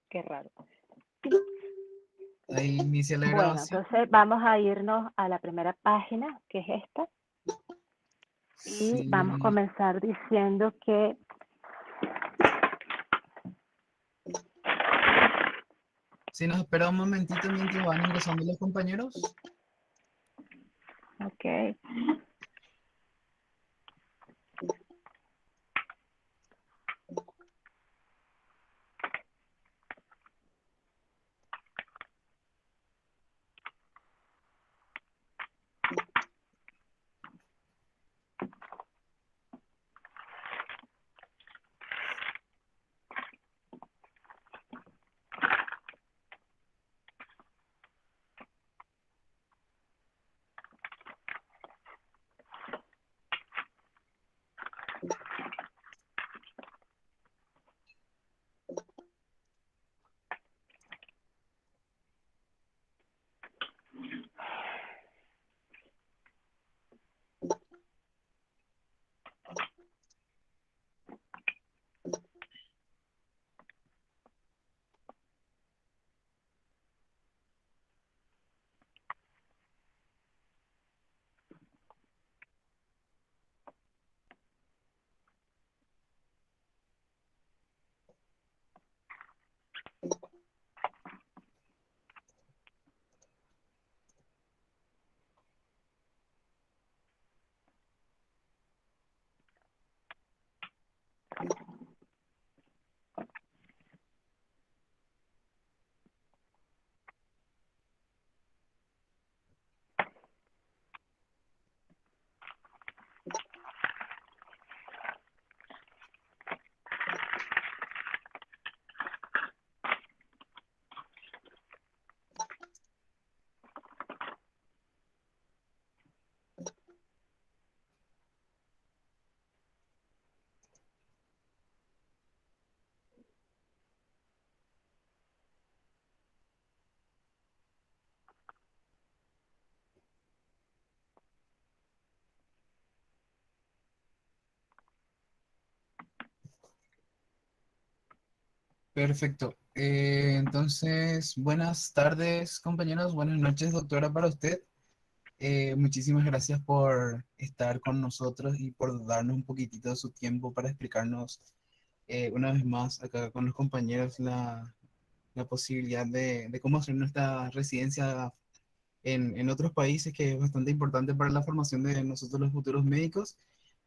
Qué raro. Ahí inicia la Bueno, grabación. entonces vamos a irnos a la primera página, que es esta, y vamos a Sí, comenzar diciendo que, si nos espera un momentito mientras van ingresando los compañeros. ok, Perfecto. Entonces, buenas tardes, compañeros. Buenas noches, doctora, para usted. Muchísimas gracias por estar con nosotros y por darnos un poquitito de su tiempo para explicarnos una vez más acá con los compañeros la posibilidad de cómo hacer nuestra residencia en otros países, que es bastante importante para la formación de nosotros los futuros médicos.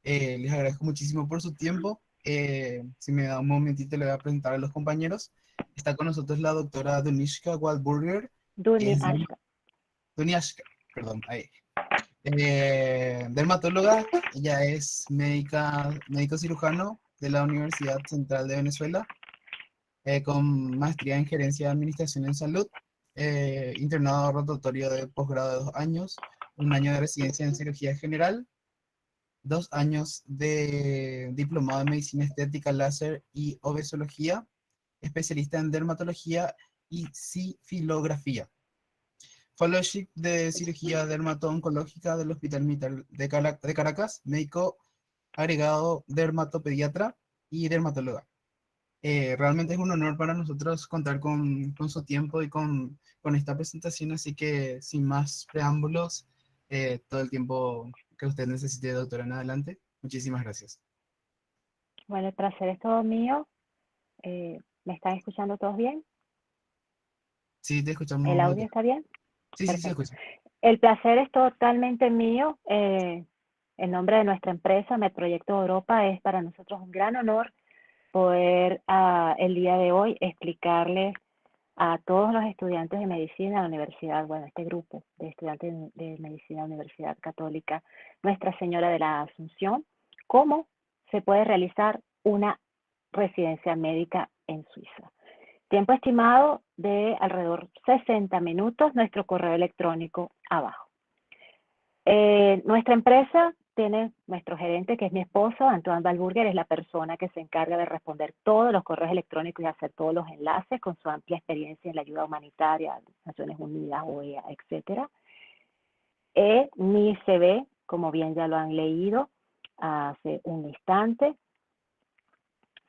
Les agradezco muchísimo por su tiempo. Si me da un momentito, le voy a presentar a los compañeros. Está con nosotros la doctora Dunishka Waldburger. Duni Es Ashka. Duniashka, perdón, ahí. Dermatóloga, ella es médico cirujano de la Universidad Central de Venezuela, con maestría en gerencia de administración en salud, internado rotatorio de posgrado de 2 años, un año de residencia en cirugía general, 2 años de diplomado en medicina estética, láser y obesología, especialista en dermatología y sifilografía. Fellowship de cirugía dermato-oncológica del Hospital Militar de Caracas, médico agregado dermatopediatra y dermatóloga. Realmente es un honor para nosotros contar con su tiempo y con esta presentación, así que sin más preámbulos, todo el tiempo que usted necesite, doctora, en adelante. Muchísimas gracias. Bueno, el placer es todo mío. ¿Me están escuchando todos bien? Sí, te ¿El escuchamos, audio doctora. está bien? Sí, sí, se Perfecto. escucha. El placer es totalmente mío. En nombre de nuestra empresa, MedProyecto Europa, es para nosotros un gran honor poder el día de hoy explicarles a todos los estudiantes de medicina de la universidad, bueno, este grupo de estudiantes de medicina de la Universidad Católica Nuestra Señora de la Asunción, cómo se puede realizar una residencia médica en Suiza. Tiempo estimado de alrededor 60 minutos, nuestro correo electrónico abajo. Nuestra empresa tiene nuestro gerente, que es mi esposo, Antoine Valburger, es la persona que se encarga de responder todos los correos electrónicos y hacer todos los enlaces con su amplia experiencia en la ayuda humanitaria, Naciones Unidas, OEA, etc. Mi CV, como bien ya lo han leído hace un instante,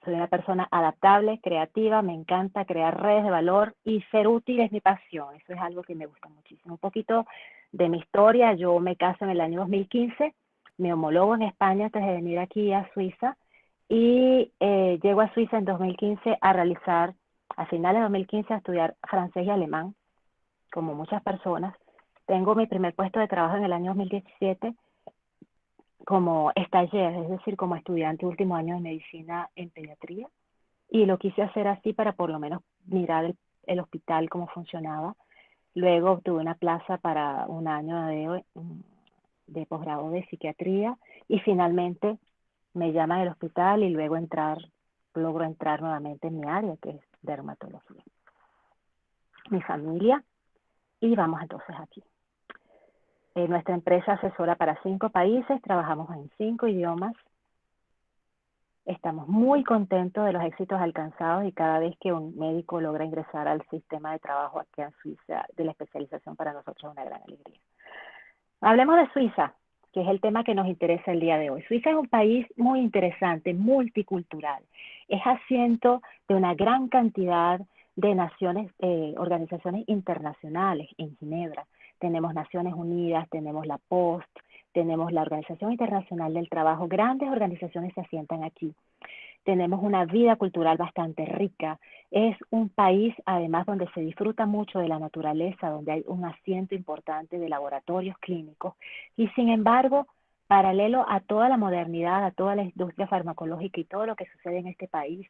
Soy una persona adaptable, creativa, me encanta crear redes de valor y ser útil es mi pasión. Eso es algo que me gusta muchísimo. Un poquito de mi historia, yo me caso en el año 2015, me homologo en España antes de venir aquí a Suiza y llego a Suiza en 2015 a realizar, a finales de 2015, a estudiar francés y alemán, como muchas personas. Tengo mi primer puesto de trabajo en el año 2017 como stagiaire, es decir, como estudiante último año de medicina en pediatría. Y lo quise hacer así para por lo menos mirar el hospital, cómo funcionaba. Luego obtuve una plaza para un año de posgrado de psiquiatría y finalmente me llaman del hospital y luego logro entrar nuevamente en mi área, que es dermatología. Mi familia, y vamos entonces aquí. Nuestra empresa asesora para 5 países, trabajamos en 5 idiomas. Estamos muy contentos de los éxitos alcanzados y cada vez que un médico logra ingresar al sistema de trabajo aquí en Suiza, de la especialización, para nosotros es una gran alegría. Hablemos de Suiza, que es el tema que nos interesa el día de hoy. Suiza es un país muy interesante, multicultural. Es asiento de una gran cantidad de naciones, organizaciones internacionales en Ginebra. Tenemos Naciones Unidas, tenemos la Post, tenemos la Organización Internacional del Trabajo. Grandes organizaciones se asientan aquí. Tenemos una vida cultural bastante rica. Es un país, además, donde se disfruta mucho de la naturaleza, donde hay un asiento importante de laboratorios clínicos. Y sin embargo, paralelo a toda la modernidad, a toda la industria farmacológica y todo lo que sucede en este país,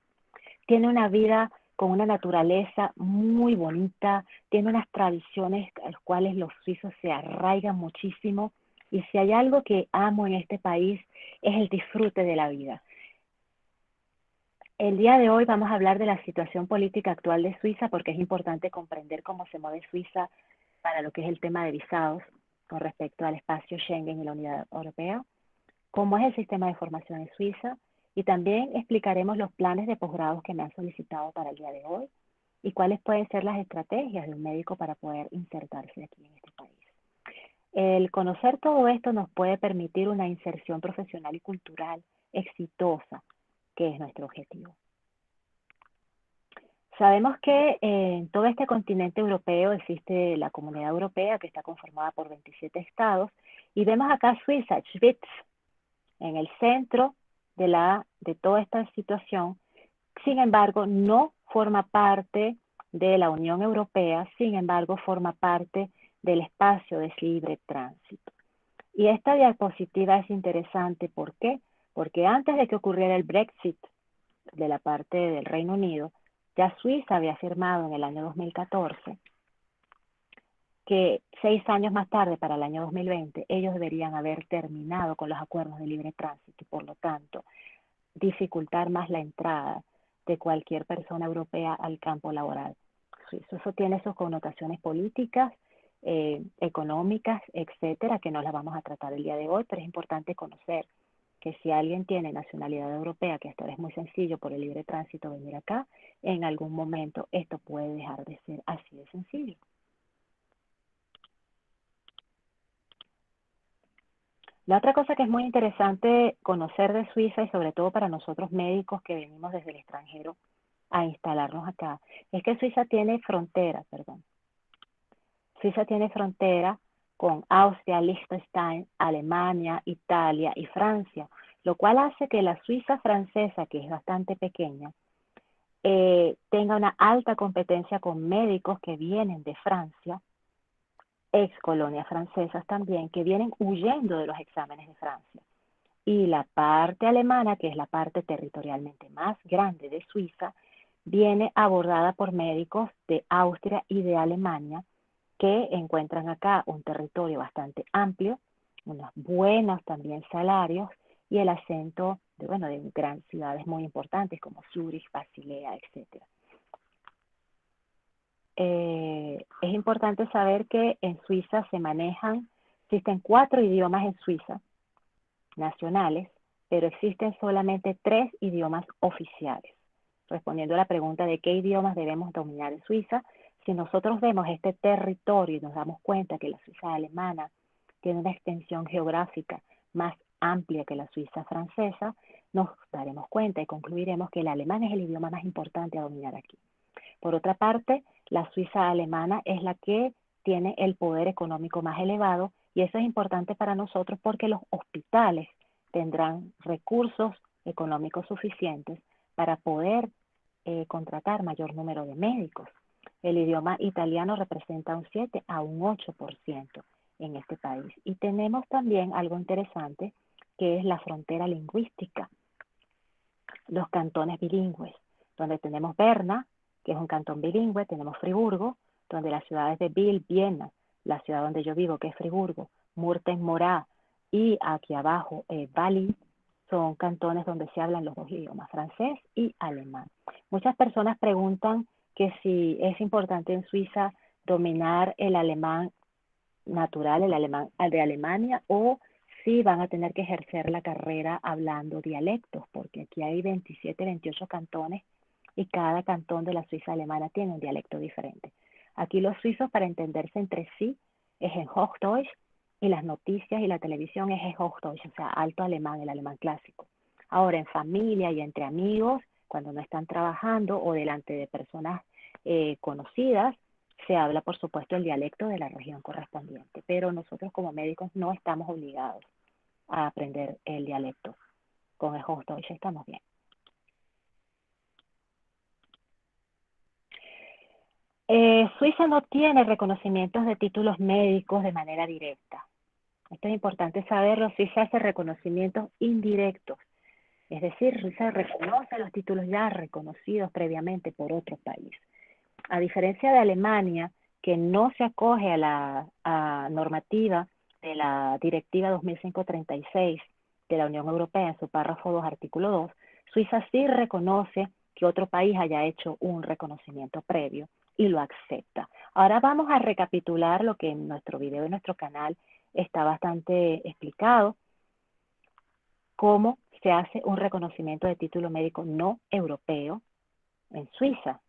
tiene una vida con una naturaleza muy bonita, tiene unas tradiciones a las cuales los suizos se arraigan muchísimo. Y si hay algo que amo en este país, es el disfrute de la vida. El día de hoy vamos a hablar de la situación política actual de Suiza porque es importante comprender cómo se mueve Suiza para lo que es el tema de visados con respecto al espacio Schengen y la Unidad Europea, cómo es el sistema de formación en Suiza y también explicaremos los planes de posgrados que me han solicitado para el día de hoy y cuáles pueden ser las estrategias de un médico para poder insertarse aquí en este país. El conocer todo esto nos puede permitir una inserción profesional y cultural exitosa, que es nuestro objetivo. Sabemos que en todo este continente europeo existe la Comunidad Europea, que está conformada por 27 estados, y vemos acá Suiza, Schwyz, en el centro de toda esta situación. Sin embargo, no forma parte de la Unión Europea, sin embargo, forma parte del espacio de libre tránsito. Y esta diapositiva es interesante, ¿por qué? Porque antes de que ocurriera el Brexit de la parte del Reino Unido, ya Suiza había firmado en el año 2014 que 6 años más tarde, para el año 2020, ellos deberían haber terminado con los acuerdos de libre tránsito y por lo tanto dificultar más la entrada de cualquier persona europea al campo laboral suizo. Eso tiene sus connotaciones políticas, económicas, etcétera, que no las vamos a tratar el día de hoy, pero es importante conocer que si alguien tiene nacionalidad europea, que hasta ahora es muy sencillo por el libre tránsito venir acá, en algún momento esto puede dejar de ser así de sencillo. La otra cosa que es muy interesante conocer de Suiza y sobre todo para nosotros médicos que venimos desde el extranjero a instalarnos acá, es que Suiza tiene frontera, Suiza tiene frontera con Austria, Liechtenstein, Alemania, Italia y Francia, lo cual hace que la Suiza francesa, que es bastante pequeña, tenga una alta competencia con médicos que vienen de Francia, ex colonias francesas también, que vienen huyendo de los exámenes de Francia. Y la parte alemana, que es la parte territorialmente más grande de Suiza, viene abordada por médicos de Austria y de Alemania, que encuentran acá un territorio bastante amplio, unos buenos también salarios y el acento de grandes ciudades muy importantes como Zúrich, Basilea, etc. Es importante saber que en Suiza existen 4 idiomas en Suiza nacionales, pero existen solamente 3 idiomas oficiales. Respondiendo a la pregunta de qué idiomas debemos dominar en Suiza, si nosotros vemos este territorio y nos damos cuenta que la Suiza alemana tiene una extensión geográfica más amplia que la Suiza francesa, nos daremos cuenta y concluiremos que el alemán es el idioma más importante a dominar aquí. Por otra parte, la Suiza alemana es la que tiene el poder económico más elevado y eso es importante para nosotros porque los hospitales tendrán recursos económicos suficientes para poder contratar mayor número de médicos. El idioma italiano representa un 7 a un 8% en este país. Y tenemos también algo interesante que es la frontera lingüística, los cantones bilingües, donde tenemos Berna, que es un cantón bilingüe, tenemos Friburgo, donde las ciudades de Biel, Viena, la ciudad donde yo vivo, que es Friburgo, Murten, Morá, y aquí abajo, Bali, son cantones donde se hablan los dos idiomas, francés y alemán. Muchas personas preguntan que si es importante en Suiza dominar el alemán natural, el alemán de Alemania, o si van a tener que ejercer la carrera hablando dialectos, porque aquí hay 27, 28 cantones y cada cantón de la Suiza alemana tiene un dialecto diferente. Aquí los suizos, para entenderse entre sí, es en Hochdeutsch, y las noticias y la televisión es en Hochdeutsch, o sea, alto alemán, el alemán clásico. Ahora, en familia y entre amigos, cuando no están trabajando o delante de personas conocidas, se habla, por supuesto, el dialecto de la región correspondiente, pero nosotros como médicos no estamos obligados a aprender el dialecto. Con el Hochdeutsch estamos bien. Suiza no tiene reconocimientos de títulos médicos de manera directa. Esto es importante saberlo. Suiza hace reconocimientos indirectos. Es decir, Suiza reconoce los títulos ya reconocidos previamente por otro país. A diferencia de Alemania, que no se acoge a la normativa de la Directiva 2005-36 de la Unión Europea en su párrafo 2, artículo 2, Suiza sí reconoce que otro país haya hecho un reconocimiento previo y lo acepta. Ahora vamos a recapitular lo que en nuestro video de nuestro canal está bastante explicado, cómo se hace un reconocimiento de título médico no europeo en Suiza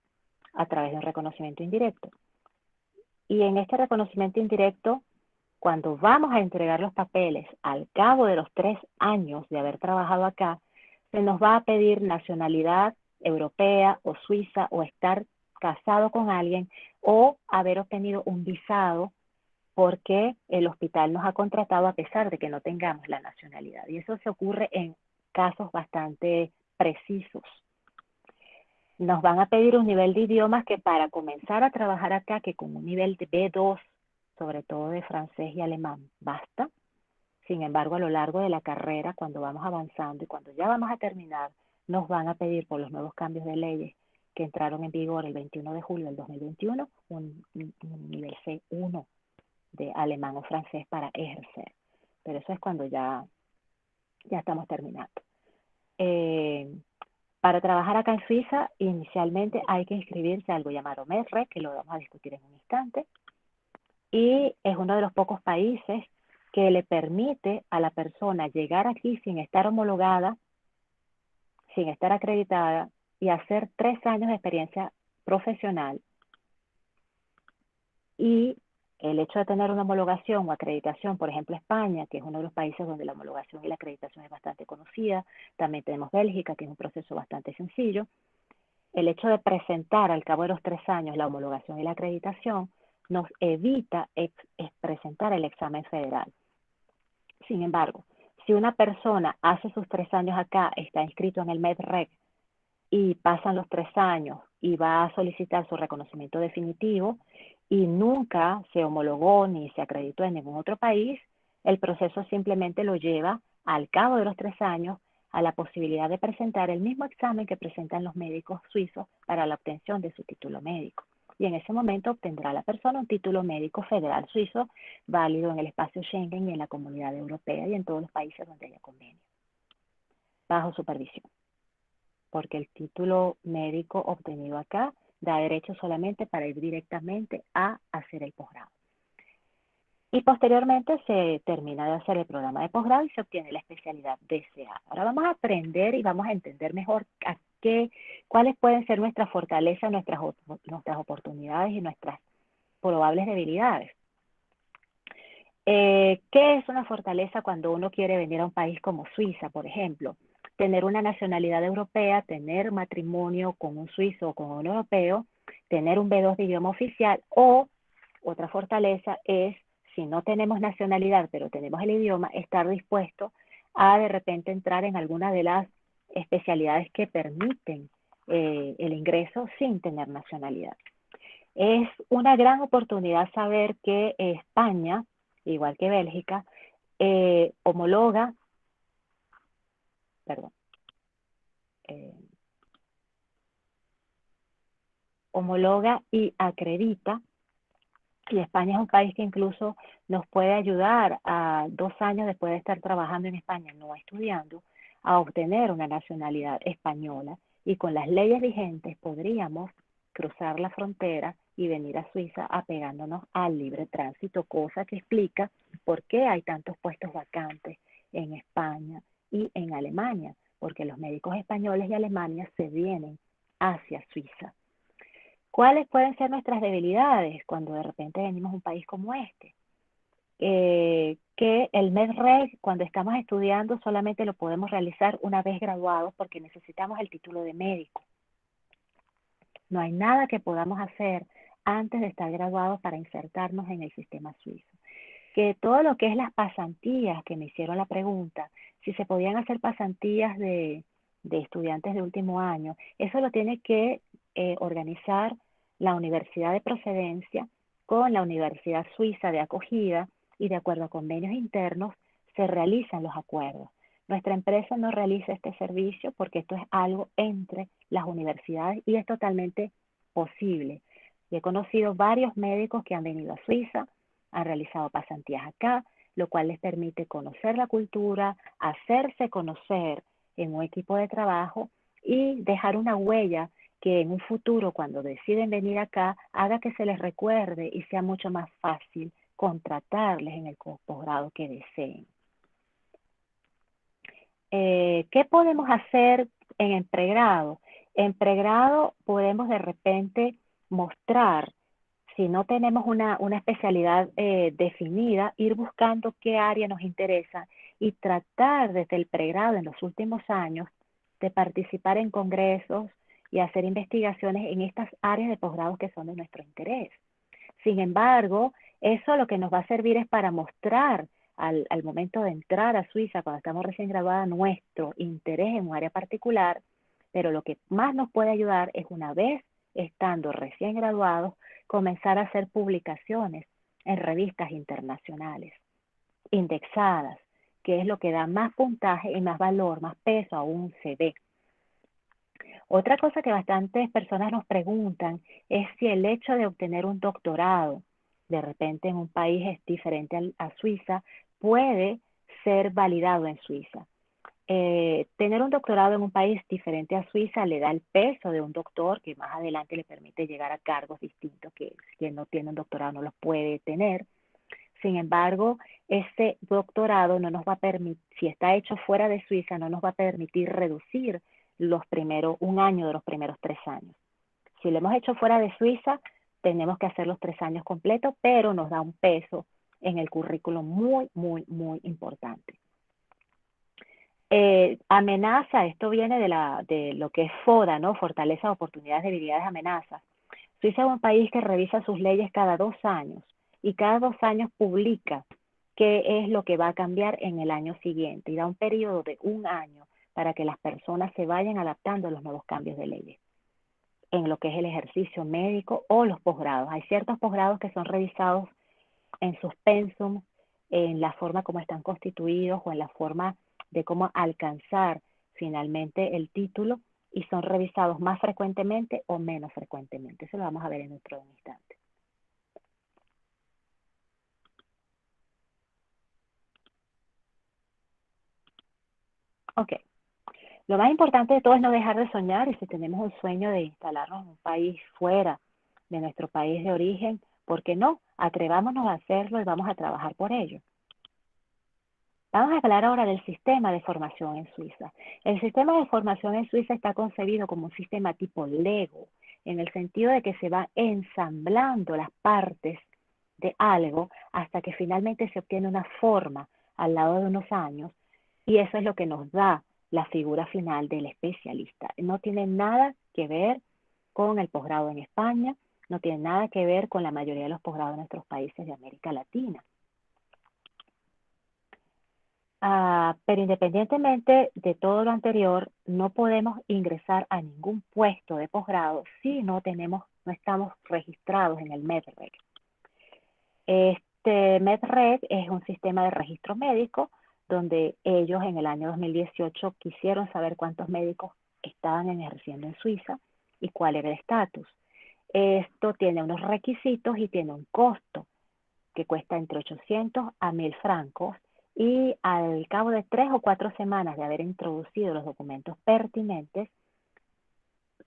a través de un reconocimiento indirecto. Y en este reconocimiento indirecto, cuando vamos a entregar los papeles al cabo de los 3 años de haber trabajado acá, se nos va a pedir nacionalidad europea o suiza o estar casado con alguien o haber obtenido un visado porque el hospital nos ha contratado a pesar de que no tengamos la nacionalidad. Y eso se ocurre en casos bastante precisos. Nos van a pedir un nivel de idiomas que para comenzar a trabajar acá, que con un nivel de B2, sobre todo de francés y alemán, basta. Sin embargo, a lo largo de la carrera, cuando vamos avanzando y cuando ya vamos a terminar, nos van a pedir por los nuevos cambios de leyes que entraron en vigor el 21 de julio del 2021, un nivel C1 de alemán o francés para ejercer. Pero eso es cuando ya estamos terminando. Para trabajar acá en Suiza, inicialmente hay que inscribirse a algo llamado MEDREC, que lo vamos a discutir en un instante, y es uno de los pocos países que le permite a la persona llegar aquí sin estar homologada, sin estar acreditada, y hacer 3 años de experiencia profesional. Y el hecho de tener una homologación o acreditación, por ejemplo España, que es uno de los países donde la homologación y la acreditación es bastante conocida, también tenemos Bélgica, que es un proceso bastante sencillo. El hecho de presentar al cabo de los 3 años la homologación y la acreditación nos evita presentar el examen federal. Sin embargo, si una persona hace sus 3 años acá, está inscrito en el MEDREC y pasan los 3 años y va a solicitar su reconocimiento definitivo y nunca se homologó ni se acreditó en ningún otro país, el proceso simplemente lo lleva al cabo de los 3 años a la posibilidad de presentar el mismo examen que presentan los médicos suizos para la obtención de su título médico. Y en ese momento obtendrá la persona un título médico federal suizo válido en el espacio Schengen y en la Comunidad Europea y en todos los países donde haya convenio, bajo supervisión. Porque el título médico obtenido acá da derecho solamente para ir directamente a hacer el posgrado. Y posteriormente se termina de hacer el programa de posgrado y se obtiene la especialidad deseada. Ahora vamos a aprender y vamos a entender mejor cuáles pueden ser nuestras fortalezas, nuestras oportunidades y nuestras probables debilidades. ¿Qué es una fortaleza cuando uno quiere venir a un país como Suiza, por ejemplo? tener una nacionalidad europea, tener matrimonio con un suizo o con un europeo, tener un B2 de idioma oficial, o otra fortaleza es, si no tenemos nacionalidad pero tenemos el idioma, estar dispuesto a de repente entrar en alguna de las especialidades que permiten el ingreso sin tener nacionalidad. Es una gran oportunidad saber que España, igual que Bélgica, homologa, perdón, homologa y acredita, y España es un país que incluso nos puede ayudar a 2 años después de estar trabajando en España, no estudiando, a obtener una nacionalidad española, y con las leyes vigentes podríamos cruzar la frontera y venir a Suiza apegándonos al libre tránsito, cosa que explica por qué hay tantos puestos vacantes en España y en Alemania, porque los médicos españoles y alemanes se vienen hacia Suiza. ¿Cuáles pueden ser nuestras debilidades cuando de repente venimos a un país como este? Que el MedReg, cuando estamos estudiando, solamente lo podemos realizar una vez graduados porque necesitamos el título de médico. No hay nada que podamos hacer antes de estar graduados para insertarnos en el sistema suizo. Que todo lo que es las pasantías, que me hicieron la pregunta, si se podían hacer pasantías de estudiantes de último año, eso lo tiene que organizar la universidad de procedencia con la Universidad Suiza de acogida, y de acuerdo a convenios internos se realizan los acuerdos. Nuestra empresa no realiza este servicio porque esto es algo entre las universidades y es totalmente posible. Y he conocido varios médicos que han venido a Suiza, han realizado pasantías acá, lo cual les permite conocer la cultura, hacerse conocer en un equipo de trabajo y dejar una huella que en un futuro, cuando deciden venir acá, haga que se les recuerde y sea mucho más fácil contratarles en el posgrado que deseen. ¿Qué podemos hacer en el pregrado? En pregrado podemos de repente mostrar, si no tenemos una especialidad definida, ir buscando qué área nos interesa y tratar desde el pregrado en los últimos años de participar en congresos y hacer investigaciones en estas áreas de posgrado que son de nuestro interés. Sin embargo, eso lo que nos va a servir es para mostrar al momento de entrar a Suiza, cuando estamos recién graduadas, nuestro interés en un área particular, pero lo que más nos puede ayudar es, una vez estando recién graduados, comenzar a hacer publicaciones en revistas internacionales, indexadas, que es lo que da más puntaje y más valor, más peso a un CV. Otra cosa que bastantes personas nos preguntan es si el hecho de obtener un doctorado, de repente en un país es diferente a Suiza, puede ser validado en Suiza. Tener un doctorado en un país diferente a Suiza le da el peso de un doctor que más adelante le permite llegar a cargos distintos que quien no tiene un doctorado no los puede tener. Sin embargo, ese doctorado no nos va a permitir, si está hecho fuera de Suiza, no nos va a permitir reducir un año de los primeros 3 años. Si lo hemos hecho fuera de Suiza, tenemos que hacer los 3 años completos, pero nos da un peso en el currículo muy, muy, muy importante. Amenaza, esto viene de lo que es FODA, ¿no? Fortaleza, oportunidades, debilidades, amenazas. Suiza es un país que revisa sus leyes cada 2 años y cada 2 años publica qué es lo que va a cambiar en el año siguiente y da un periodo de 1 año para que las personas se vayan adaptando a los nuevos cambios de leyes en lo que es el ejercicio médico o los posgrados. Hay ciertos posgrados que son revisados en sus pensum, en la forma como están constituidos o en la forma de cómo alcanzar finalmente el título, y son revisados más frecuentemente o menos frecuentemente. Eso lo vamos a ver dentro de un instante. Ok. Lo más importante de todo es no dejar de soñar, y si tenemos un sueño de instalarnos en un país fuera de nuestro país de origen, ¿por qué no? Atrevámonos a hacerlo y vamos a trabajar por ello. Vamos a hablar ahora del sistema de formación en Suiza. El sistema de formación en Suiza está concebido como un sistema tipo Lego, en el sentido de que se va ensamblando las partes de algo hasta que finalmente se obtiene una forma al lado de unos años, y eso es lo que nos da la figura final del especialista. No tiene nada que ver con el posgrado en España, no tiene nada que ver con la mayoría de los posgrados de nuestros países de América Latina. Pero independientemente de todo lo anterior, no podemos ingresar a ningún puesto de posgrado si no estamos registrados en el MEDREG. Este MEDREG es un sistema de registro médico donde ellos en el año 2018 quisieron saber cuántos médicos estaban ejerciendo en Suiza y cuál era el estatus. Esto tiene unos requisitos y tiene un costo que cuesta entre 800 a 1000 francos, y al cabo de 3 o 4 semanas de haber introducido los documentos pertinentes,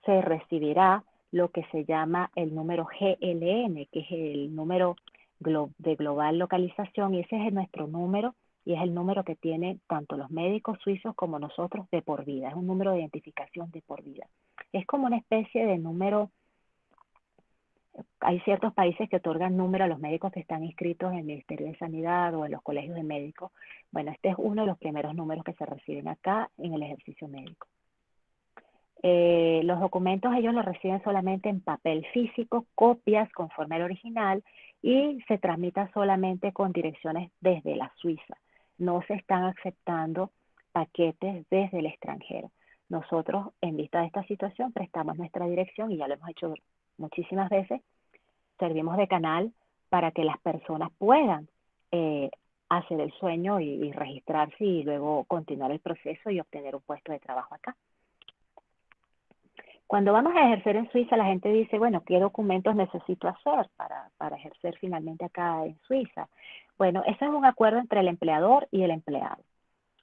se recibirá lo que se llama el número GLN, que es el número de global localización, y ese es nuestro número, y es el número que tienen tanto los médicos suizos como nosotros de por vida. Es un número de identificación de por vida. Es como una especie de número. Hay ciertos países que otorgan número a los médicos que están inscritos en el Ministerio de Sanidad o en los colegios de médicos. Bueno, este es uno de los primeros números que se reciben acá en el ejercicio médico. Los documentos ellos los reciben solamente en papel físico, copias conforme al original, y se tramitan solamente con direcciones desde la Suiza. No se están aceptando paquetes desde el extranjero. Nosotros, en vista de esta situación, prestamos nuestra dirección, y ya lo hemos hecho muchísimas veces. Servimos de canal para que las personas puedan hacer el sueño y registrarse y luego continuar el proceso y obtener un puesto de trabajo acá. Cuando vamos a ejercer en Suiza, la gente dice, bueno, ¿qué documentos necesito hacer para ejercer finalmente acá en Suiza? Bueno, ese es un acuerdo entre el empleador y el empleado.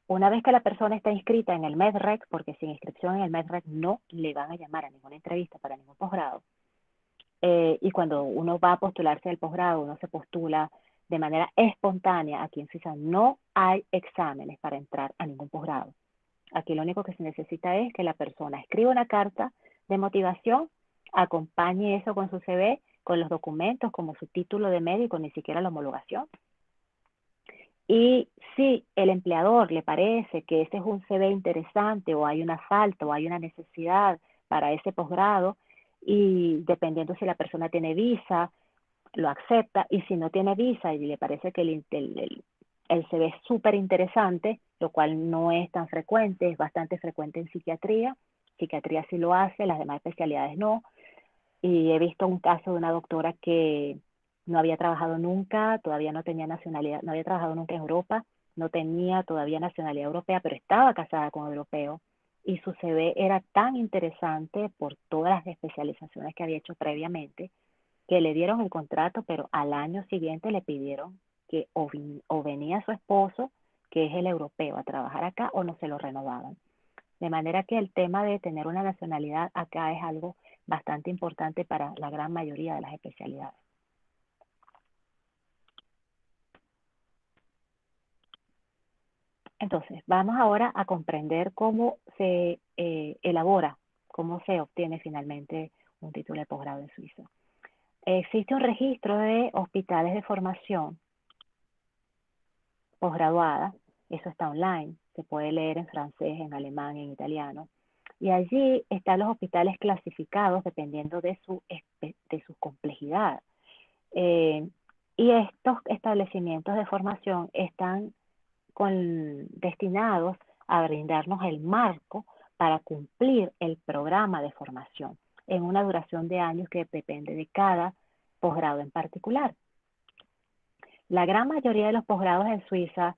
Una vez que la persona está inscrita en el MEDREG, porque sin inscripción en el MEDREG no le van a llamar a ninguna entrevista para ningún posgrado, y cuando uno va a postularse al posgrado, uno se postula de manera espontánea. Aquí en Suiza no hay exámenes para entrar a ningún posgrado. Aquí lo único que se necesita es que la persona escriba una carta de motivación, acompañe eso con su CV, con los documentos como su título de médico, ni siquiera la homologación. Y si el empleador le parece que ese es un CV interesante, o hay una falta o hay una necesidad para ese posgrado, y dependiendo si la persona tiene visa, lo acepta, y si no tiene visa y le parece que el CV es súper interesante, lo cual no es tan frecuente, es bastante frecuente en psiquiatría. Psiquiatría sí lo hace, las demás especialidades no. Y he visto un caso de una doctora que no había trabajado nunca, todavía no tenía nacionalidad, no había trabajado nunca en Europa, no tenía todavía nacionalidad europea, pero estaba casada con un europeo, y su CV era tan interesante por todas las especializaciones que había hecho previamente, que le dieron el contrato, pero al año siguiente le pidieron que o venía su esposo, que es el europeo, a trabajar acá, o no se lo renovaban. De manera que el tema de tener una nacionalidad acá es algo bastante importante para la gran mayoría de las especialidades. Entonces, vamos ahora a comprender cómo se elabora, cómo se obtiene finalmente un título de posgrado en Suiza. Existe un registro de hospitales de formación posgraduada, eso está online, se puede leer en francés, en alemán, en italiano, y allí están los hospitales clasificados dependiendo de su complejidad. Y estos establecimientos de formación están destinados a brindarnos el marco para cumplir el programa de formación en una duración de años que depende de cada posgrado en particular. La gran mayoría de los posgrados en Suiza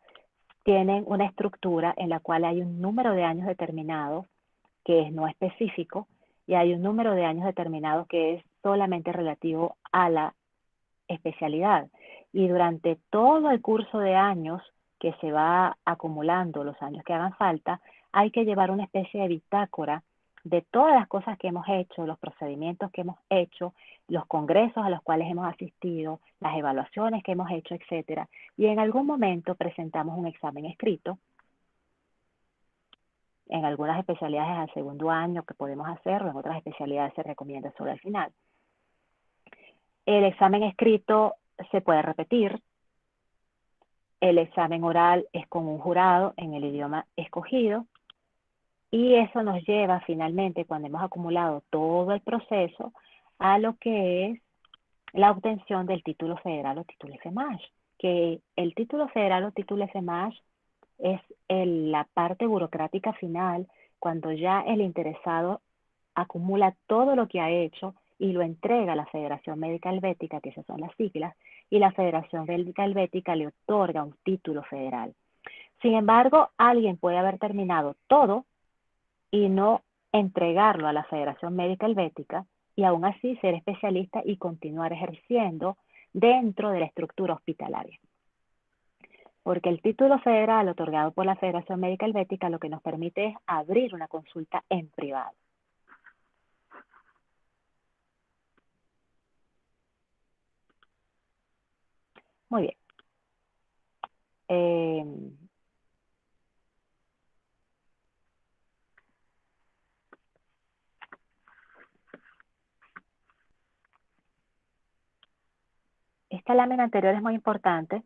tienen una estructura en la cual hay un número de años determinado que es no específico, y hay un número de años determinado que es solamente relativo a la especialidad. Y durante todo el curso de años que se va acumulando, los años que hagan falta, hay que llevar una especie de bitácora de todas las cosas que hemos hecho, los procedimientos que hemos hecho, los congresos a los cuales hemos asistido, las evaluaciones que hemos hecho, etcétera. Y en algún momento presentamos un examen escrito. En algunas especialidades al segundo año que podemos hacerlo, en otras especialidades se recomienda solo al final. El examen escrito se puede repetir. El examen oral es con un jurado en el idioma escogido. Y eso nos lleva finalmente, cuando hemos acumulado todo el proceso, a lo que es la obtención del título federal o título FMASH, que el título federal o título FMASH es la parte burocrática final, cuando ya el interesado acumula todo lo que ha hecho y lo entrega a la Federación Médica Helvética, que esas son las siglas, y la Federación Médica Helvética le otorga un título federal. Sin embargo, alguien puede haber terminado todo y no entregarlo a la Federación Médica Helvética y aún así ser especialista y continuar ejerciendo dentro de la estructura hospitalaria. Porque el título federal otorgado por la Federación Médica Helvética lo que nos permite es abrir una consulta en privado. Muy bien. Esta lámina anterior es muy importante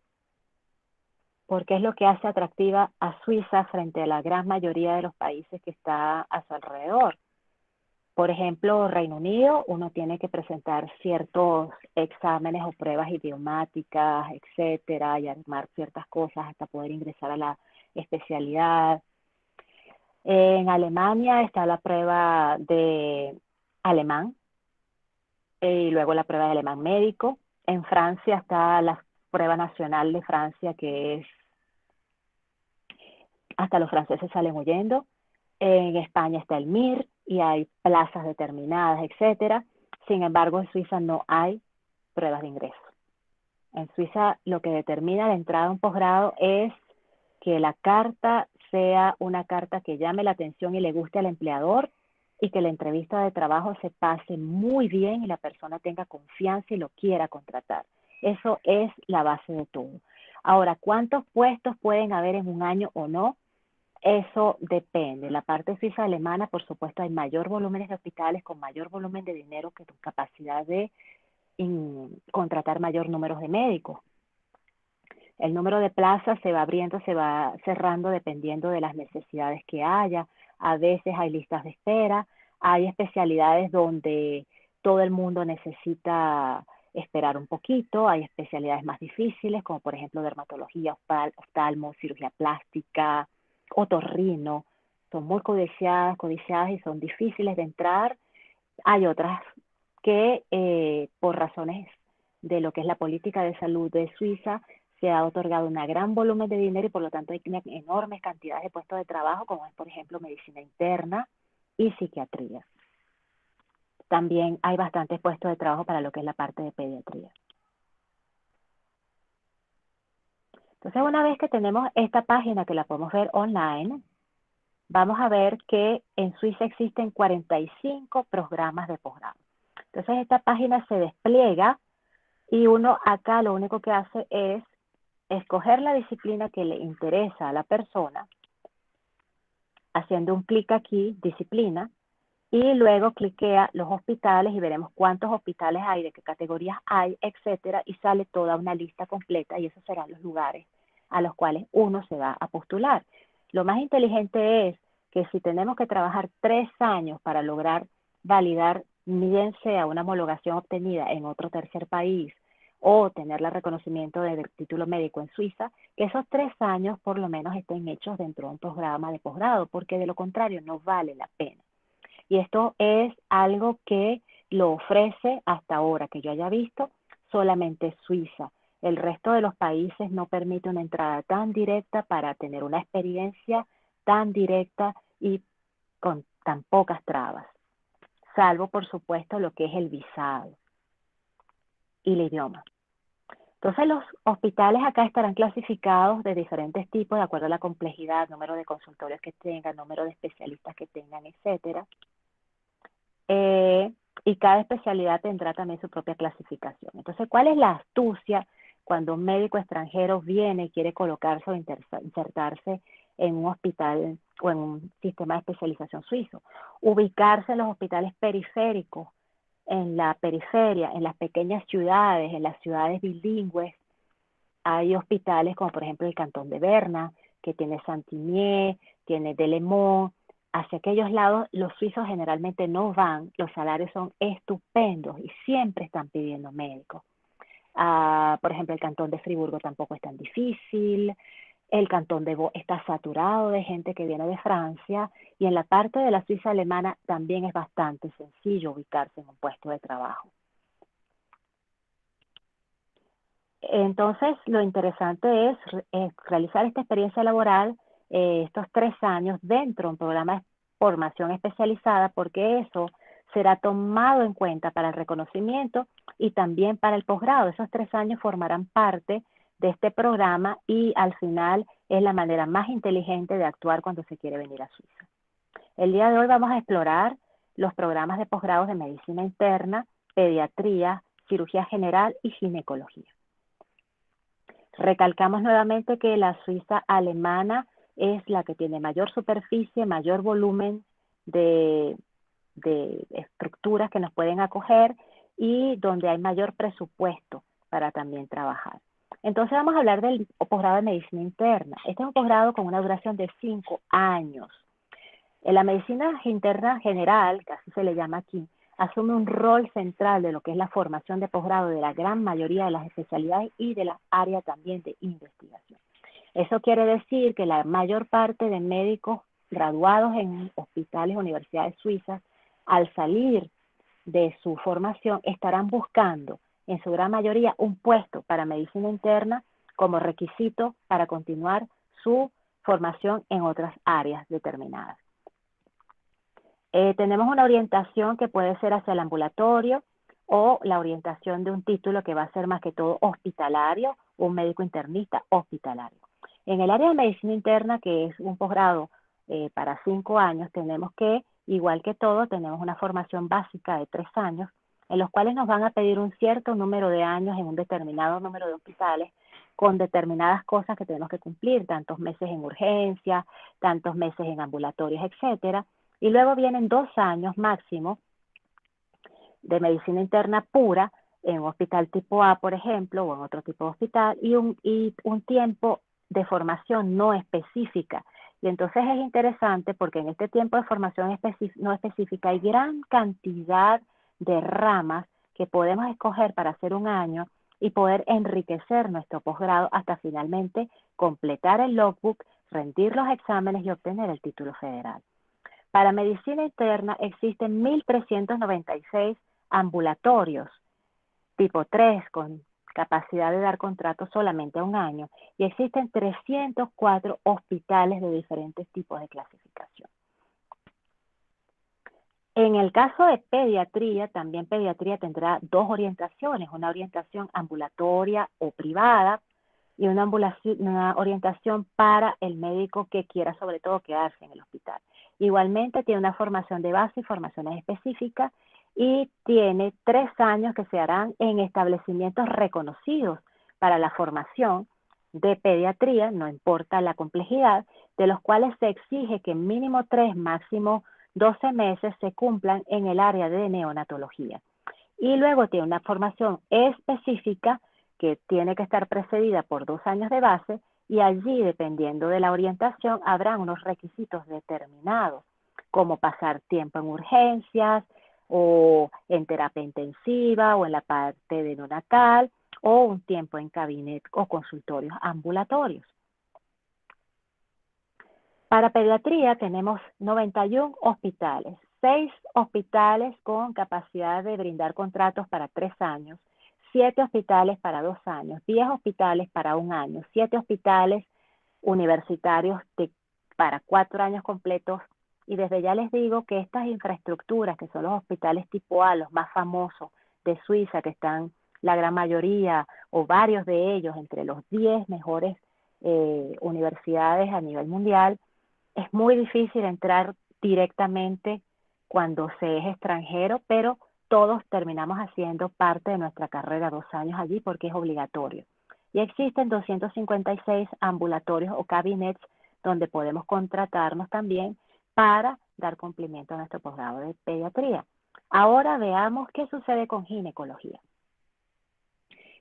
porque es lo que hace atractiva a Suiza frente a la gran mayoría de los países que está a su alrededor. Por ejemplo, Reino Unido, uno tiene que presentar ciertos exámenes o pruebas idiomáticas, etcétera, y armar ciertas cosas hasta poder ingresar a la especialidad. En Alemania está la prueba de alemán y luego la prueba de alemán médico. En Francia está la prueba nacional de Francia, que es hasta los franceses salen huyendo. En España está el MIR y hay plazas determinadas, etcétera. Sin embargo, en Suiza no hay pruebas de ingreso. En Suiza lo que determina la entrada a un posgrado es que la carta sea una carta que llame la atención y le guste al empleador y que la entrevista de trabajo se pase muy bien y la persona tenga confianza y lo quiera contratar. Eso es la base de todo. Ahora, ¿cuántos puestos pueden haber en un año o no? Eso depende. La parte suiza alemana, por supuesto, hay mayor volumen de hospitales con mayor volumen de dinero que tu capacidad de contratar mayor número de médicos. El número de plazas se va abriendo, se va cerrando dependiendo de las necesidades que haya. A veces hay listas de espera, hay especialidades donde todo el mundo necesita esperar un poquito, hay especialidades más difíciles, como por ejemplo dermatología, oftalmo, cirugía plástica, otorrino, son muy codiciadas y son difíciles de entrar. Hay otras que por razones de lo que es la política de salud de Suiza se ha otorgado un gran volumen de dinero y por lo tanto hay enormes cantidades de puestos de trabajo, como es por ejemplo medicina interna y psiquiatría. También hay bastantes puestos de trabajo para lo que es la parte de pediatría. Entonces, una vez que tenemos esta página que la podemos ver online, vamos a ver que en Suiza existen 45 programas de posgrado. Entonces, esta página se despliega y uno acá lo único que hace es escoger la disciplina que le interesa a la persona, haciendo un clic aquí, disciplina, y luego cliquea los hospitales y veremos cuántos hospitales hay, de qué categorías hay, etcétera, y sale toda una lista completa y esos serán los lugares a los cuales uno se va a postular. Lo más inteligente es que si tenemos que trabajar 3 años para lograr validar, bien sea una homologación obtenida en otro tercer país o tener el reconocimiento del título médico en Suiza, que esos 3 años por lo menos estén hechos dentro de un programa de posgrado, porque de lo contrario no vale la pena. Y esto es algo que lo ofrece hasta ahora, que yo haya visto, solamente Suiza. El resto de los países no permite una entrada tan directa para tener una experiencia tan directa y con tan pocas trabas, salvo por supuesto lo que es el visado y el idioma. Entonces los hospitales acá estarán clasificados de diferentes tipos de acuerdo a la complejidad, número de consultorios que tengan, número de especialistas que tengan, etcétera. Y cada especialidad tendrá también su propia clasificación. Entonces, ¿cuál es la astucia cuando un médico extranjero viene y quiere colocarse o insertarse en un hospital o en un sistema de especialización suizo? Ubicarse en los hospitales periféricos, en la periferia, en las pequeñas ciudades, en las ciudades bilingües. Hay hospitales como por ejemplo el Cantón de Berna, que tiene Saint-Imier, tiene Delémont, hacia aquellos lados los suizos generalmente no van, los salarios son estupendos y siempre están pidiendo médicos. Por ejemplo, el cantón de Friburgo tampoco es tan difícil, el cantón de Vaud está saturado de gente que viene de Francia y en la parte de la Suiza alemana también es bastante sencillo ubicarse en un puesto de trabajo. Entonces, lo interesante es realizar esta experiencia laboral, estos 3 años dentro de un programa de formación especializada, porque eso será tomado en cuenta para el reconocimiento y también para el posgrado. Esos 3 años formarán parte de este programa y al final es la manera más inteligente de actuar cuando se quiere venir a Suiza. El día de hoy vamos a explorar los programas de posgrados de medicina interna, pediatría, cirugía general y ginecología. Recalcamos nuevamente que la Suiza alemana es la que tiene mayor superficie, mayor volumen de estructuras que nos pueden acoger y donde hay mayor presupuesto para también trabajar. Entonces vamos a hablar del posgrado de medicina interna. Este es un posgrado con una duración de 5 años. En la medicina interna general, que así se le llama aquí, asume un rol central de lo que es la formación de posgrado de la gran mayoría de las especialidades y de las áreas también de investigación. Eso quiere decir que la mayor parte de médicos graduados en hospitales o universidades suizas, al salir de su formación, estarán buscando en su gran mayoría un puesto para medicina interna como requisito para continuar su formación en otras áreas determinadas. Tenemos una orientación que puede ser hacia el ambulatorio o la orientación de un título que va a ser más que todo hospitalario, un médico internista hospitalario. En el área de medicina interna, que es un posgrado para 5 años, tenemos que, igual que todo, tenemos una formación básica de 3 años, en los cuales nos van a pedir un cierto número de años en un determinado número de hospitales, con determinadas cosas que tenemos que cumplir, tantos meses en urgencia, tantos meses en ambulatorios, etcétera. Y luego vienen 2 años máximo de medicina interna pura en un hospital tipo A, por ejemplo, o en otro tipo de hospital, y un tiempo de formación no específica. Y entonces es interesante porque en este tiempo de formación no específica hay gran cantidad de ramas que podemos escoger para hacer un año y poder enriquecer nuestro posgrado hasta finalmente completar el logbook, rendir los exámenes y obtener el título federal. Para medicina interna existen 1.396 ambulatorios tipo 3 con capacidad de dar contratos solamente a un año y existen 304 hospitales de diferentes tipos de clasificación. En el caso de pediatría, también pediatría tendrá 2 orientaciones, una orientación ambulatoria o privada y una orientación para el médico que quiera sobre todo quedarse en el hospital. Igualmente tiene una formación de base y formaciones específicas y tiene 3 años que se harán en establecimientos reconocidos para la formación de pediatría, no importa la complejidad, de los cuales se exige que mínimo 3, máximo 12 meses se cumplan en el área de neonatología. Y luego tiene una formación específica que tiene que estar precedida por 2 años de base y allí, dependiendo de la orientación, habrán unos requisitos determinados, como pasar tiempo en urgencias o en terapia intensiva o en la parte de neonatal o un tiempo en cabinet o consultorios ambulatorios. Para pediatría tenemos 91 hospitales, 6 hospitales con capacidad de brindar contratos para 3 años, 7 hospitales para 2 años, 10 hospitales para 1 año, 7 hospitales universitarios para 4 años completos. Y desde ya les digo que estas infraestructuras, que son los hospitales tipo A, los más famosos de Suiza, que están la gran mayoría o varios de ellos entre los 10 mejores universidades a nivel mundial, es muy difícil entrar directamente cuando se es extranjero, pero todos terminamos haciendo parte de nuestra carrera 2 años allí porque es obligatorio. Y existen 256 ambulatorios o cabinets donde podemos contratarnos también para dar cumplimiento a nuestro posgrado de pediatría. Ahora veamos qué sucede con ginecología.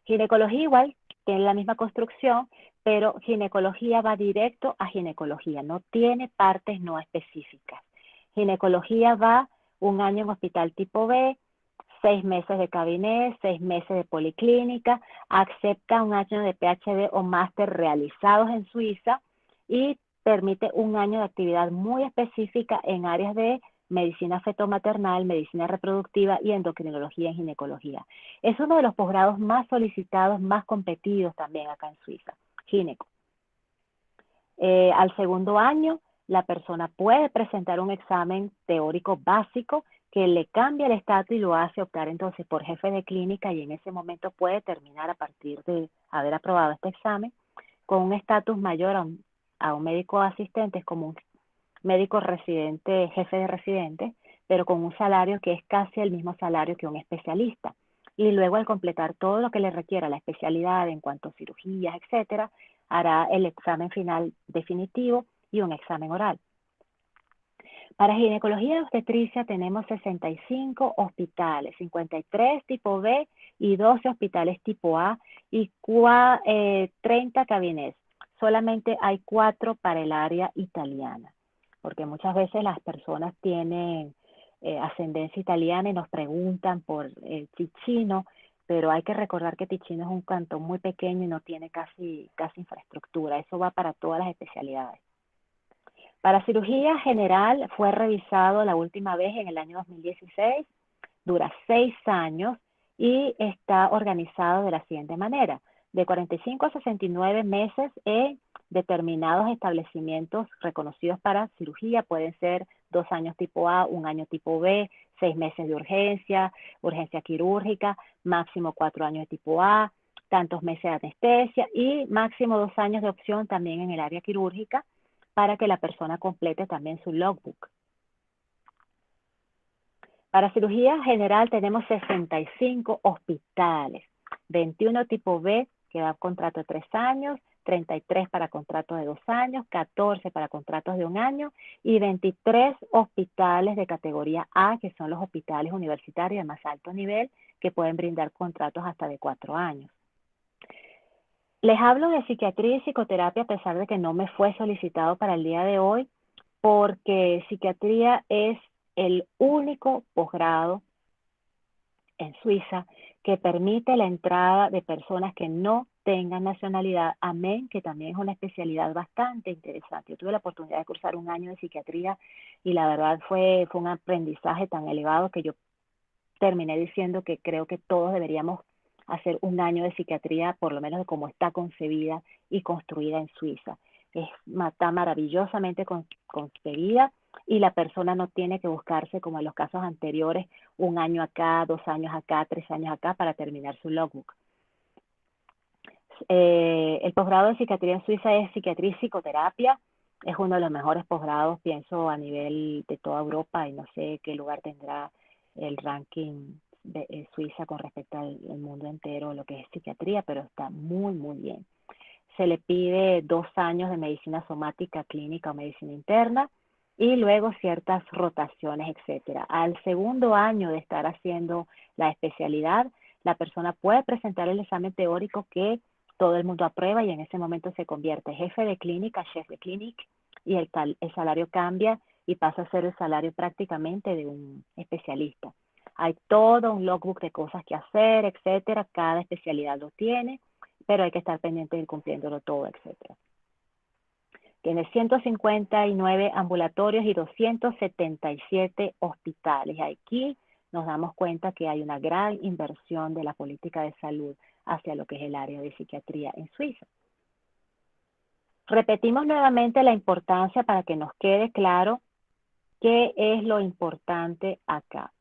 Ginecología igual tiene la misma construcción, pero ginecología va directo a ginecología, no tiene partes no específicas. Ginecología va un año en hospital tipo B, 6 meses de cabinet, 6 meses de policlínica, acepta un año de PhD o máster realizados en Suiza y permite un año de actividad muy específica en áreas de medicina fetomaternal, medicina reproductiva y endocrinología en ginecología. Es uno de los posgrados más solicitados, más competidos también acá en Suiza, gineco. Al segundo año, la persona puede presentar un examen teórico básico que le cambia el estatus y lo hace optar entonces por jefe de clínica y en ese momento puede terminar a partir de haber aprobado este examen con un estatus mayor a un médico asistente, es como un médico residente, jefe de residente, pero con un salario que es casi el mismo salario que un especialista. Y luego al completar todo lo que le requiera la especialidad en cuanto a cirugías, etcétera, hará el examen final definitivo y un examen oral. Para ginecología y obstetricia tenemos 65 hospitales, 53 tipo B y 12 hospitales tipo A y 30 cabinets. Solamente hay 4 para el área italiana, porque muchas veces las personas tienen ascendencia italiana y nos preguntan por Ticino, pero hay que recordar que Ticino es un cantón muy pequeño y no tiene casi infraestructura. Eso va para todas las especialidades. Para cirugía general fue revisado la última vez en el año 2016, dura 6 años y está organizado de la siguiente manera: de 45 a 69 meses en determinados establecimientos reconocidos para cirugía, pueden ser 2 años tipo A, 1 año tipo B, 6 meses de urgencia, urgencia quirúrgica, máximo 4 años de tipo A, tantos meses de anestesia y máximo 2 años de opción también en el área quirúrgica para que la persona complete también su logbook. Para cirugía general tenemos 65 hospitales, 21 tipo B que da contrato de 3 años, 33 para contratos de 2 años, 14 para contratos de 1 año y 23 hospitales de categoría A, que son los hospitales universitarios de más alto nivel, que pueden brindar contratos hasta de 4 años. Les hablo de psiquiatría y psicoterapia a pesar de que no me fue solicitado para el día de hoy, porque psiquiatría es el único posgrado en Suiza que permite la entrada de personas que no tengan nacionalidad, amén, que también es una especialidad bastante interesante. Yo tuve la oportunidad de cursar 1 año de psiquiatría y la verdad fue un aprendizaje tan elevado que yo terminé diciendo que creo que todos deberíamos hacer 1 año de psiquiatría, por lo menos de cómo está concebida y construida en Suiza. Está maravillosamente concebida y la persona no tiene que buscarse, como en los casos anteriores, 1 año acá, 2 años acá, 3 años acá para terminar su logbook. El posgrado de psiquiatría en Suiza es psiquiatría y psicoterapia. Es uno de los mejores posgrados, pienso, a nivel de toda Europa y no sé qué lugar tendrá el ranking de Suiza con respecto al mundo entero, lo que es psiquiatría, pero está muy, muy bien. Se le pide 2 años de medicina somática, clínica o medicina interna y luego ciertas rotaciones, etcétera. Al segundo año de estar haciendo la especialidad, la persona puede presentar el examen teórico que todo el mundo aprueba y en ese momento se convierte jefe de clínica, chef de clínica y el salario cambia y pasa a ser el salario prácticamente de un especialista. Hay todo un logbook de cosas que hacer, etcétera. Cada especialidad lo tiene, pero hay que estar pendiente de ir cumpliéndolo todo, etcétera. Tiene 159 ambulatorios y 277 hospitales. Y aquí nos damos cuenta que hay una gran inversión de la política de salud hacia lo que es el área de psiquiatría en Suiza. Repetimos nuevamente la importancia para que nos quede claro qué es lo importante acá.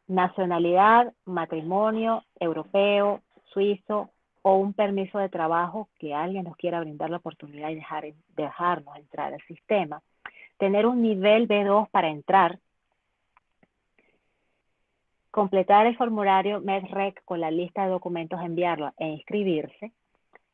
Nacionalidad, matrimonio, europeo, suizo o un permiso de trabajo que alguien nos quiera brindar la oportunidad y dejarnos entrar al sistema. Tener un nivel B2 para entrar. Completar el formulario MEDREC con la lista de documentos, enviarlo e inscribirse.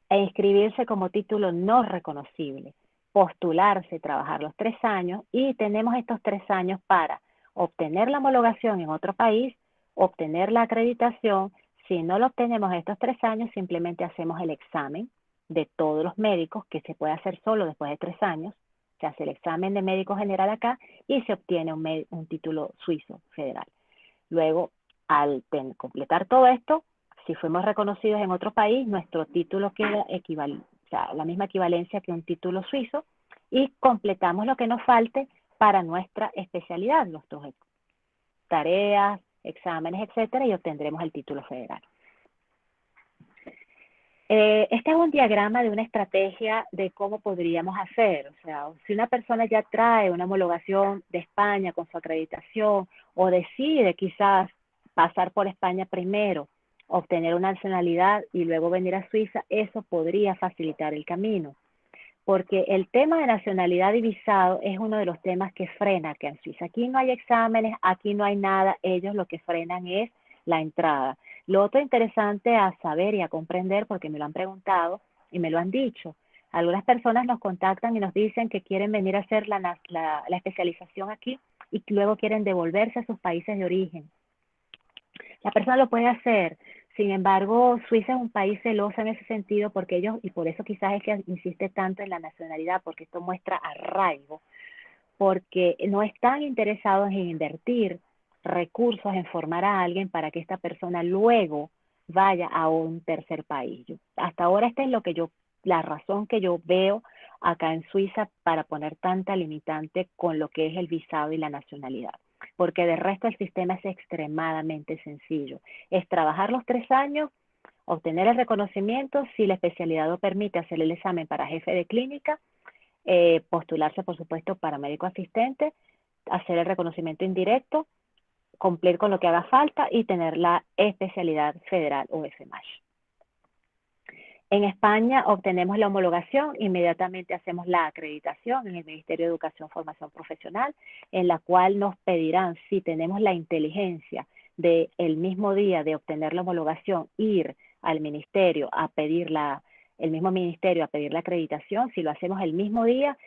E inscribirse como título no reconocible. Postularse, trabajar los 3 años y tenemos estos 3 años para obtener la homologación en otro país, obtener la acreditación. Si no lo obtenemos estos 3 años, simplemente hacemos el examen de todos los médicos, que se puede hacer solo después de 3 años, Se hace el examen de médico general acá y se obtiene un título suizo federal. Luego, al completar todo esto, si fuimos reconocidos en otro país, nuestro título queda o sea, la misma equivalencia que un título suizo y completamos lo que nos falte para nuestra especialidad, nuestras tareas, exámenes, etcétera, y obtendremos el título federal. Este es un diagrama de una estrategia de cómo podríamos hacer. O sea, si una persona ya trae una homologación de España con su acreditación o decide quizás pasar por España primero, obtener una nacionalidad y luego venir a Suiza, eso podría facilitar el camino. Porque el tema de nacionalidad y visado es uno de los temas que frena acá en Suiza. Aquí no hay exámenes, aquí no hay nada, ellos lo que frenan es la entrada. Lo otro interesante a saber y a comprender, porque me lo han preguntado y me lo han dicho, algunas personas nos contactan y nos dicen que quieren venir a hacer la especialización aquí y luego quieren devolverse a sus países de origen. La persona lo puede hacer, sin embargo, Suiza es un país celoso en ese sentido porque ellos, y por eso quizás es que insiste tanto en la nacionalidad, porque esto muestra arraigo, porque no están interesados en invertir recursos en formar a alguien para que esta persona luego vaya a un tercer país. Hasta ahora esta es la razón que yo veo acá en Suiza para poner tanta limitante con lo que es el visado y la nacionalidad. Porque de resto el sistema es extremadamente sencillo. Es trabajar los 3 años, obtener el reconocimiento, si la especialidad lo permite, hacer el examen para jefe de clínica, postularse, por supuesto, para médico asistente, hacer el reconocimiento indirecto, cumplir con lo que haga falta y tener la especialidad federal o FMASH. En España obtenemos la homologación, inmediatamente hacemos la acreditación en el Ministerio de Educación, Formación Profesional, en la cual nos pedirán si tenemos la inteligencia de el mismo día de obtener la homologación, ir al ministerio a pedir el mismo ministerio a pedir la acreditación. Si lo hacemos el mismo día,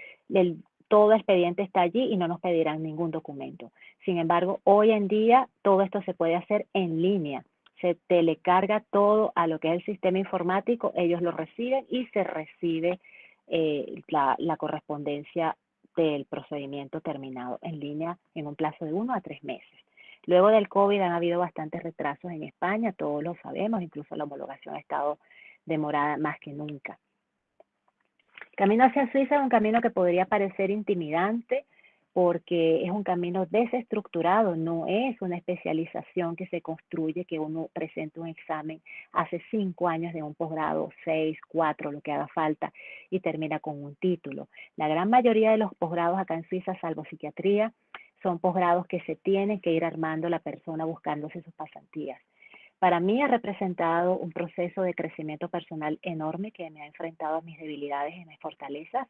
todo expediente está allí y no nos pedirán ningún documento. Sin embargo, hoy en día todo esto se puede hacer en línea. Se telecarga todo a lo que es el sistema informático, ellos lo reciben y se recibe la correspondencia del procedimiento terminado en línea en un plazo de 1 a 3 meses. Luego del COVID han habido bastantes retrasos en España, todos lo sabemos, incluso la homologación ha estado demorada más que nunca. El camino hacia Suiza es un camino que podría parecer intimidante, porque es un camino desestructurado, no es una especialización que se construye, que uno presente un examen, hace 5 años de un posgrado, 6, 4, lo que haga falta, y termina con un título. La gran mayoría de los posgrados acá en Suiza, salvo psiquiatría, son posgrados que se tienen que ir armando la persona buscándose sus pasantías. Para mí ha representado un proceso de crecimiento personal enorme que me ha enfrentado a mis debilidades y mis fortalezas,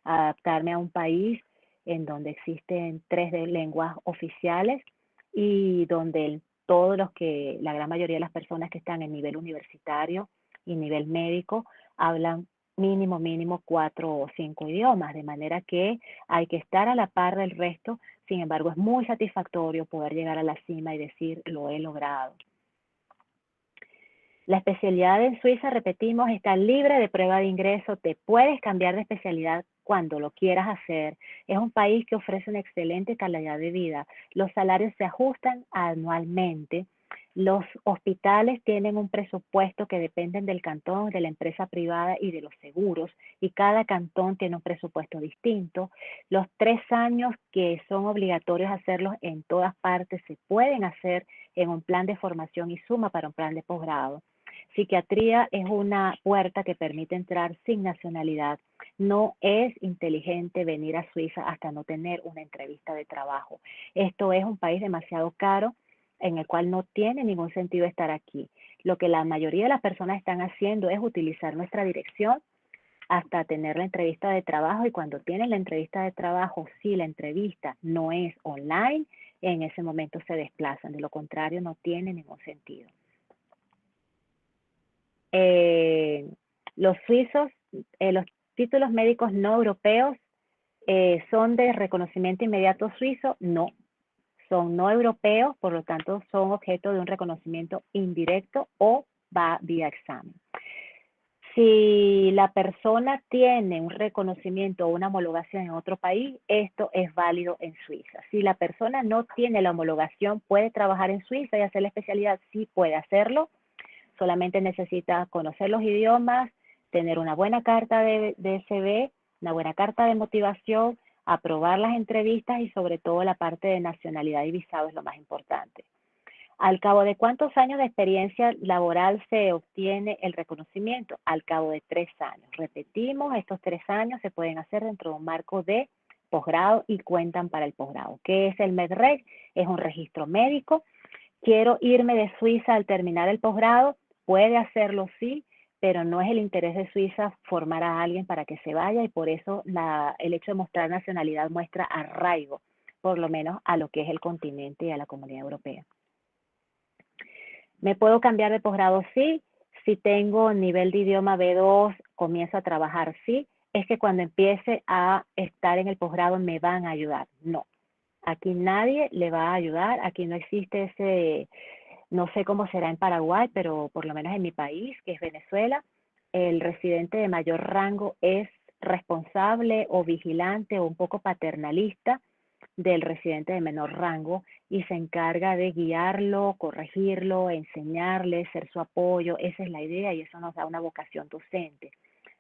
adaptarme a un país en donde existen 3 lenguas oficiales y donde la gran mayoría de las personas que están en nivel universitario y nivel médico hablan mínimo 4 o 5 idiomas, de manera que hay que estar a la par del resto. Sin embargo, es muy satisfactorio poder llegar a la cima y decir, lo he logrado. La especialidad en Suiza, repetimos, está libre de prueba de ingreso, te puedes cambiar de especialidad cuando lo quieras hacer. Es un país que ofrece una excelente calidad de vida. Los salarios se ajustan anualmente. Los hospitales tienen un presupuesto que dependen del cantón, de la empresa privada y de los seguros, y cada cantón tiene un presupuesto distinto. Los 3 años que son obligatorios hacerlos en todas partes se pueden hacer en un plan de formación y suma para un plan de posgrado. Psiquiatría es una puerta que permite entrar sin nacionalidad. No es inteligente venir a Suiza hasta no tener una entrevista de trabajo. Esto es un país demasiado caro en el cual no tiene ningún sentido estar aquí. Lo que la mayoría de las personas están haciendo es utilizar nuestra dirección hasta tener la entrevista de trabajo, y cuando tienen la entrevista de trabajo, si la entrevista no es online, en ese momento se desplazan. De lo contrario, no tiene ningún sentido. Los suizos, los títulos médicos no europeos son de reconocimiento inmediato suizo, no. Son no europeos, por lo tanto son objeto de un reconocimiento indirecto o va vía examen. Si la persona tiene un reconocimiento o una homologación en otro país, esto es válido en Suiza. Si la persona no tiene la homologación, puede trabajar en Suiza y hacer la especialidad, sí puede hacerlo. Solamente necesita conocer los idiomas, tener una buena carta de CV, una buena carta de motivación, aprobar las entrevistas y sobre todo la parte de nacionalidad y visado es lo más importante. ¿Al cabo de cuántos años de experiencia laboral se obtiene el reconocimiento? Al cabo de 3 años. Repetimos, estos 3 años se pueden hacer dentro de un marco de posgrado y cuentan para el posgrado. ¿Qué es el MEDREC? Es un registro médico. Quiero irme de Suiza al terminar el posgrado. Puede hacerlo, sí, pero no es el interés de Suiza formar a alguien para que se vaya y por eso el hecho de mostrar nacionalidad muestra arraigo, por lo menos a lo que es el continente y a la comunidad europea. ¿Me puedo cambiar de posgrado? Sí. Si tengo nivel de idioma B2, comienzo a trabajar, sí. Es que cuando empiece a estar en el posgrado me van a ayudar. No. Aquí nadie le va a ayudar. Aquí no existe ese, no sé cómo será en Paraguay, pero por lo menos en mi país, que es Venezuela, el residente de mayor rango es responsable o vigilante o un poco paternalista del residente de menor rango y se encarga de guiarlo, corregirlo, enseñarle, ser su apoyo. Esa es la idea y eso nos da una vocación docente.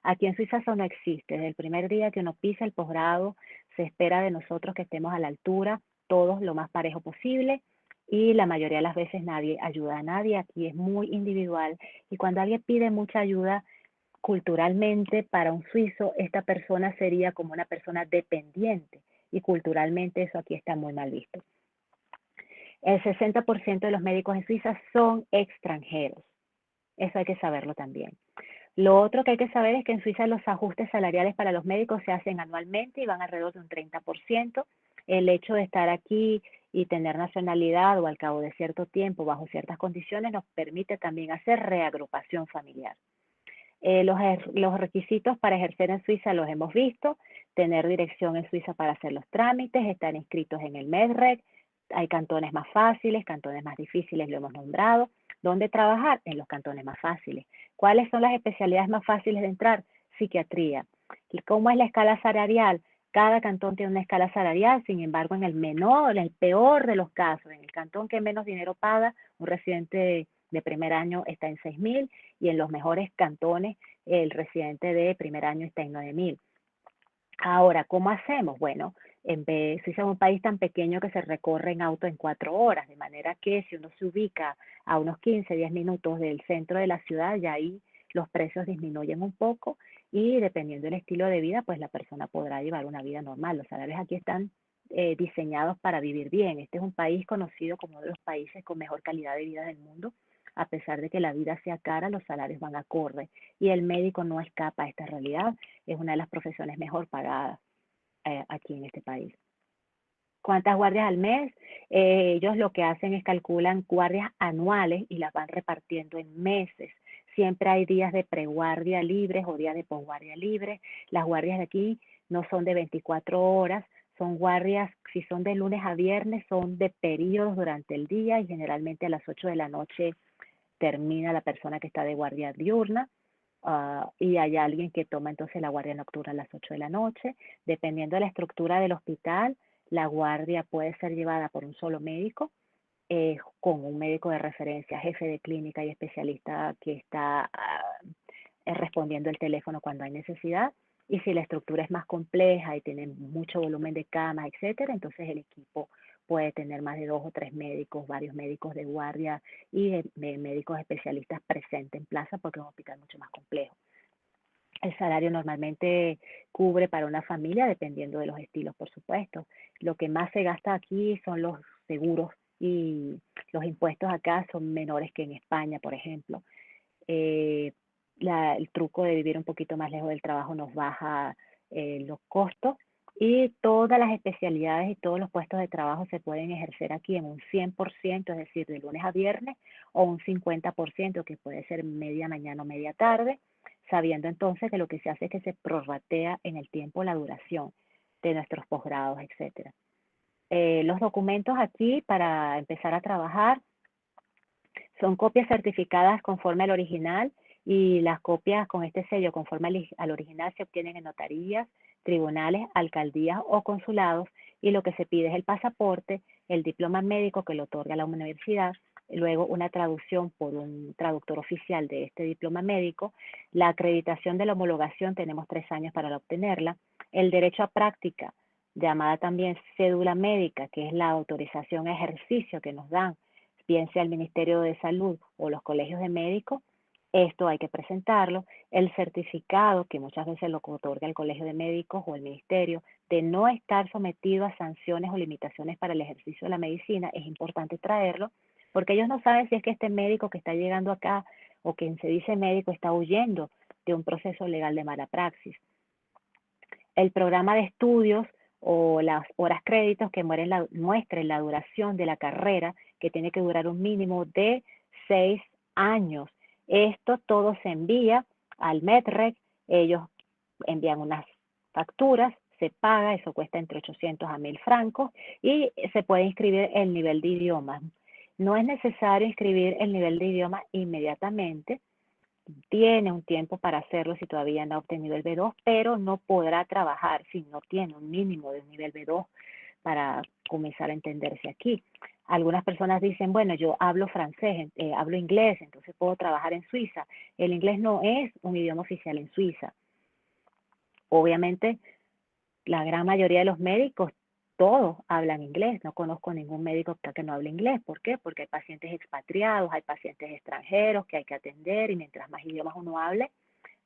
Aquí en Suiza eso no existe. Desde el primer día que uno pisa el posgrado, se espera de nosotros que estemos a la altura, todos lo más parejo posible y la mayoría de las veces nadie ayuda a nadie. Aquí es muy individual y cuando alguien pide mucha ayuda, culturalmente para un suizo esta persona sería como una persona dependiente y culturalmente eso aquí está muy mal visto. El 60% de los médicos en Suiza son extranjeros. Eso hay que saberlo también. Lo otro que hay que saber es que en Suiza los ajustes salariales para los médicos se hacen anualmente y van alrededor de un 30%. El hecho de estar aquí y tener nacionalidad o al cabo de cierto tiempo, bajo ciertas condiciones, nos permite también hacer reagrupación familiar. Los requisitos para ejercer en Suiza los hemos visto, tener dirección en Suiza para hacer los trámites, estar inscritos en el MEDREC, hay cantones más fáciles, cantones más difíciles, lo hemos nombrado. ¿Dónde trabajar? En los cantones más fáciles. ¿Cuáles son las especialidades más fáciles de entrar? Psiquiatría. ¿Y cómo es la escala salarial? Cada cantón tiene una escala salarial, sin embargo, en el peor de los casos, en el cantón que menos dinero paga, un residente de primer año está en 6.000 y en los mejores cantones el residente de primer año está en 9.000. Ahora, ¿cómo hacemos? Bueno, Suiza es un país tan pequeño que se recorre en auto en 4 horas, de manera que si uno se ubica a unos 15, 10 minutos del centro de la ciudad, ya ahí los precios disminuyen un poco y dependiendo del estilo de vida, pues la persona podrá llevar una vida normal. Los salarios aquí están diseñados para vivir bien. Este es un país conocido como uno de los países con mejor calidad de vida del mundo. A pesar de que la vida sea cara, los salarios van acorde y el médico no escapa a esta realidad. Es una de las profesiones mejor pagadas aquí en este país. ¿Cuántas guardias al mes? Ellos lo que hacen es calculan guardias anuales y las van repartiendo en meses. Siempre hay días de preguardia libres o días de posguardia libres. Las guardias de aquí no son de 24 horas, son guardias, si son de lunes a viernes, son de periodos durante el día y generalmente a las 8 de la noche termina la persona que está de guardia diurna. Y hay alguien que toma entonces la guardia nocturna a las 8 de la noche. Dependiendo de la estructura del hospital, la guardia puede ser llevada por un solo médico, con un médico de referencia, jefe de clínica y especialista que está respondiendo el teléfono cuando hay necesidad. Y si la estructura es más compleja y tiene mucho volumen de camas, etcétera, entonces el equipo puede tener más de 2 o 3 médicos, varios médicos de guardia y médicos especialistas presentes en plaza porque es un hospital mucho más complejo. El salario normalmente cubre para una familia, dependiendo de los estilos, por supuesto. Lo que más se gasta aquí son los seguros y los impuestos acá son menores que en España, por ejemplo. Eh, el truco de vivir un poquito más lejos del trabajo nos baja los costos y todas las especialidades y todos los puestos de trabajo se pueden ejercer aquí en un 100%, es decir, de lunes a viernes, o un 50%, que puede ser media mañana o media tarde, sabiendo entonces que lo que se hace es que se prorratea en el tiempo la duración de nuestros posgrados, etcétera. Los documentos aquí para empezar a trabajar son copias certificadas conforme al original y las copias con este sello conforme al original se obtienen en notarías, tribunales, alcaldías o consulados, y lo que se pide es el pasaporte, el diploma médico que lo otorga la universidad, luego una traducción por un traductor oficial de este diploma médico, la acreditación de la homologación, tenemos 3 años para obtenerla, el derecho a práctica, llamada también cédula médica, que es la autorización a ejercicio que nos dan, bien sea el Ministerio de Salud o los colegios de médicos. Esto hay que presentarlo. El certificado, que muchas veces lo otorga el Colegio de Médicos o el Ministerio, de no estar sometido a sanciones o limitaciones para el ejercicio de la medicina, es importante traerlo, porque ellos no saben si es que este médico que está llegando acá o quien se dice médico está huyendo de un proceso legal de mala praxis. El programa de estudios o las horas créditos que muestren la duración de la carrera, que tiene que durar un mínimo de 6 años. Esto todo se envía al MEDREC, ellos envían unas facturas, se paga, eso cuesta entre 800 a 1000 francos, y se puede inscribir el nivel de idiomas. No es necesario inscribir el nivel de idioma inmediatamente, tiene un tiempo para hacerlo si todavía no ha obtenido el B2, pero no podrá trabajar si no tiene un mínimo de un nivel B2 para comenzar a entenderse aquí. Algunas personas dicen, bueno, yo hablo francés, hablo inglés, entonces puedo trabajar en Suiza. El inglés no es un idioma oficial en Suiza. Obviamente, la gran mayoría de los médicos, todos hablan inglés. No conozco ningún médico que no hable inglés. ¿Por qué? Porque hay pacientes expatriados, hay pacientes extranjeros que hay que atender, y mientras más idiomas uno hable,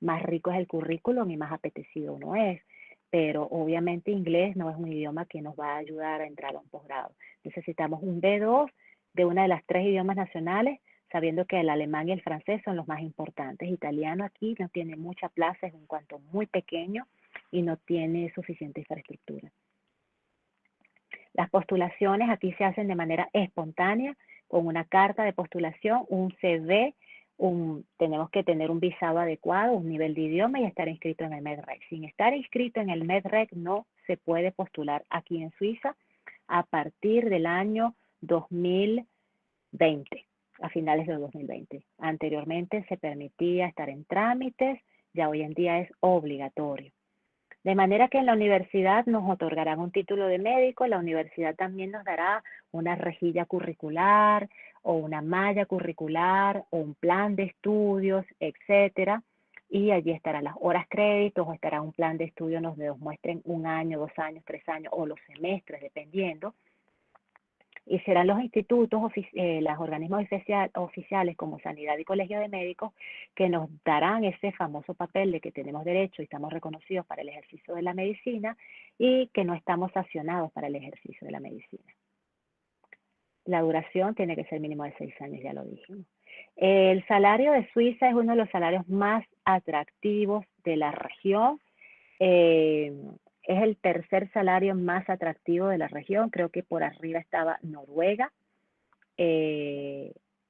más rico es el currículum y más apetecido uno es. Pero obviamente inglés no es un idioma que nos va a ayudar a entrar a un posgrado. Necesitamos un B2 de una de las 3 idiomas nacionales, sabiendo que el alemán y el francés son los más importantes. Italiano aquí no tiene mucha plaza, es un cuanto muy pequeño y no tiene suficiente infraestructura. Las postulaciones aquí se hacen de manera espontánea, con una carta de postulación, un CV, tenemos que tener un visado adecuado, un nivel de idioma y estar inscrito en el MEDREC. Sin estar inscrito en el MEDREC no se puede postular aquí en Suiza a partir del año 2020, a finales del 2020. Anteriormente se permitía estar en trámites, ya hoy en día es obligatorio. De manera que en la universidad nos otorgarán un título de médico, la universidad también nos dará una rejilla curricular o una malla curricular o un plan de estudios, etcétera, y allí estarán las horas créditos o estará un plan de estudio donde nos muestren 1 año, 2 años, 3 años o los semestres, dependiendo. Y serán los institutos, los organismos oficiales como Sanidad y Colegio de Médicos que nos darán ese famoso papel de que tenemos derecho y estamos reconocidos para el ejercicio de la medicina y que no estamos sancionados para el ejercicio de la medicina. La duración tiene que ser mínimo de 6 años, ya lo dijimos. El salario de Suiza es uno de los salarios más atractivos de la región. Es el tercer salario más atractivo de la región, creo que por arriba estaba Noruega,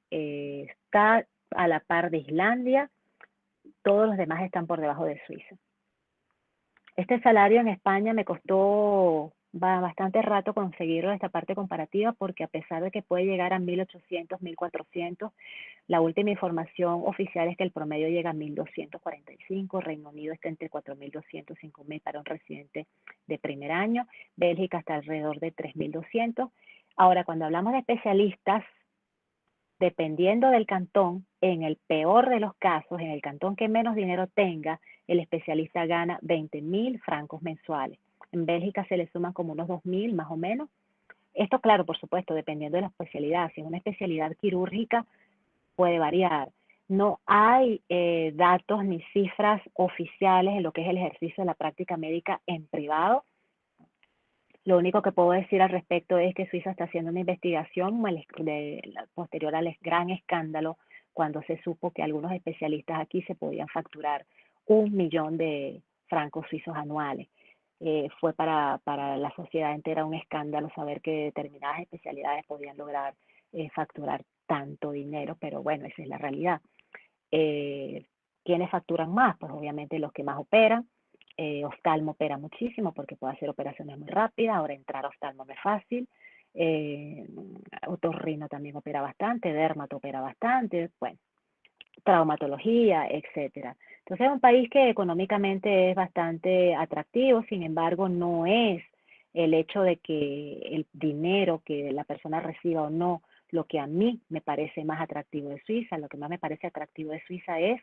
está a la par de Islandia, todos los demás están por debajo de Suiza. Este salario en España me costó bastante rato conseguirlo, esta parte comparativa, porque a pesar de que puede llegar a 1.800, 1.400, la última información oficial es que el promedio llega a 1.245, Reino Unido está entre 4.200, 5.000 para un residente de primer año, Bélgica está alrededor de 3.200. Ahora, cuando hablamos de especialistas, dependiendo del cantón, en el peor de los casos, en el cantón que menos dinero tenga, el especialista gana 20.000 francos mensuales. En Bélgica se le suman como unos 2.000 más o menos. Esto, claro, por supuesto, dependiendo de la especialidad. Si es una especialidad quirúrgica, puede variar. No hay datos ni cifras oficiales en lo que es el ejercicio de la práctica médica en privado. Lo único que puedo decir al respecto es que Suiza está haciendo una investigación posterior al gran escándalo cuando se supo que algunos especialistas aquí se podían facturar 1 millón de francos suizos anuales. Fue para la sociedad entera un escándalo saber que determinadas especialidades podían lograr facturar tanto dinero, pero bueno, esa es la realidad. ¿Quiénes facturan más? Pues obviamente los que más operan. Oftalmo opera muchísimo porque puede hacer operaciones muy rápidas, ahora entrar a oftalmo no es fácil. Otorrino también opera bastante, dermato opera bastante. Bueno, traumatología, etcétera. Entonces es un país que económicamente es bastante atractivo, sin embargo no es el hecho de que el dinero que la persona reciba o no, lo que a mí me parece más atractivo de Suiza. Lo que más me parece atractivo de Suiza es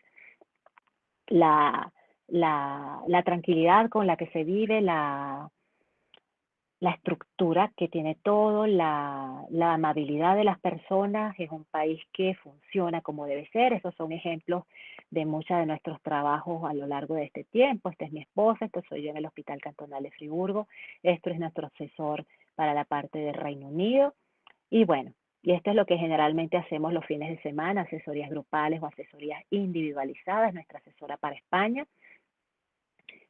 la, la tranquilidad con la que se vive, la estructura que tiene todo, la amabilidad de las personas. Es un país que funciona como debe ser. Esos son ejemplos de muchos de nuestros trabajos a lo largo de este tiempo. Esta es mi esposa, esto soy yo en el Hospital Cantonal de Friburgo, esto es nuestro asesor para la parte del Reino Unido. Y bueno, y esto es lo que generalmente hacemos los fines de semana, asesorías grupales o asesorías individualizadas, nuestra asesora para España.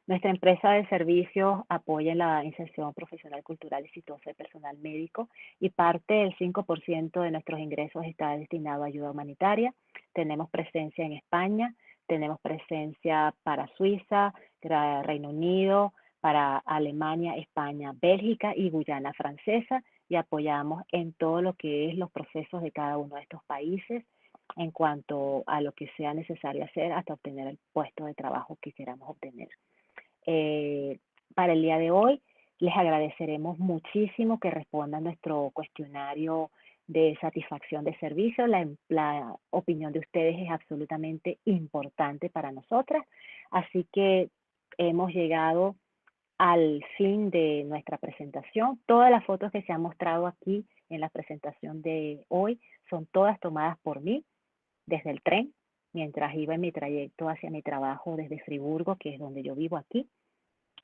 Nuestra empresa de servicios apoya en la inserción profesional, cultural y exitosa de personal médico, y parte del 5% de nuestros ingresos está destinado a ayuda humanitaria. Tenemos presencia en España, tenemos presencia para Suiza, Reino Unido, para Alemania, España, Bélgica y Guyana Francesa, y apoyamos en todo lo que es los procesos de cada uno de estos países en cuanto a lo que sea necesario hacer hasta obtener el puesto de trabajo que queramos obtener. Eh, para el día de hoy, les agradeceremos muchísimo que respondan nuestro cuestionario de satisfacción de servicio. La opinión de ustedes es absolutamente importante para nosotras, así que hemos llegado al fin de nuestra presentación. Todas las fotos que se han mostrado aquí en la presentación de hoy son todas tomadas por mí desde el tren, mientras iba en mi trayecto hacia mi trabajo desde Friburgo, que es donde yo vivo aquí.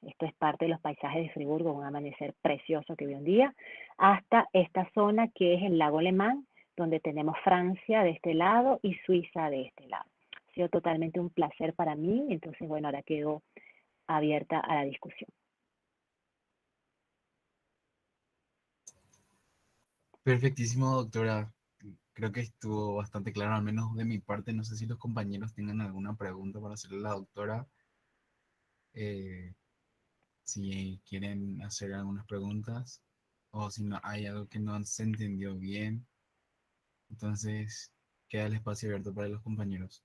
Esto es parte de los paisajes de Friburgo, un amanecer precioso que vi un día, hasta esta zona que es el lago Alemán, donde tenemos Francia de este lado y Suiza de este lado. Ha sido totalmente un placer para mí, entonces bueno, ahora quedo abierta a la discusión. Perfectísimo, doctora. Creo que estuvo bastante claro, al menos de mi parte. No sé si los compañeros tengan alguna pregunta para hacerle a la doctora. Eh, si quieren hacer algunas preguntas o si no hay algo que no se entendió bien, entonces queda el espacio abierto para los compañeros.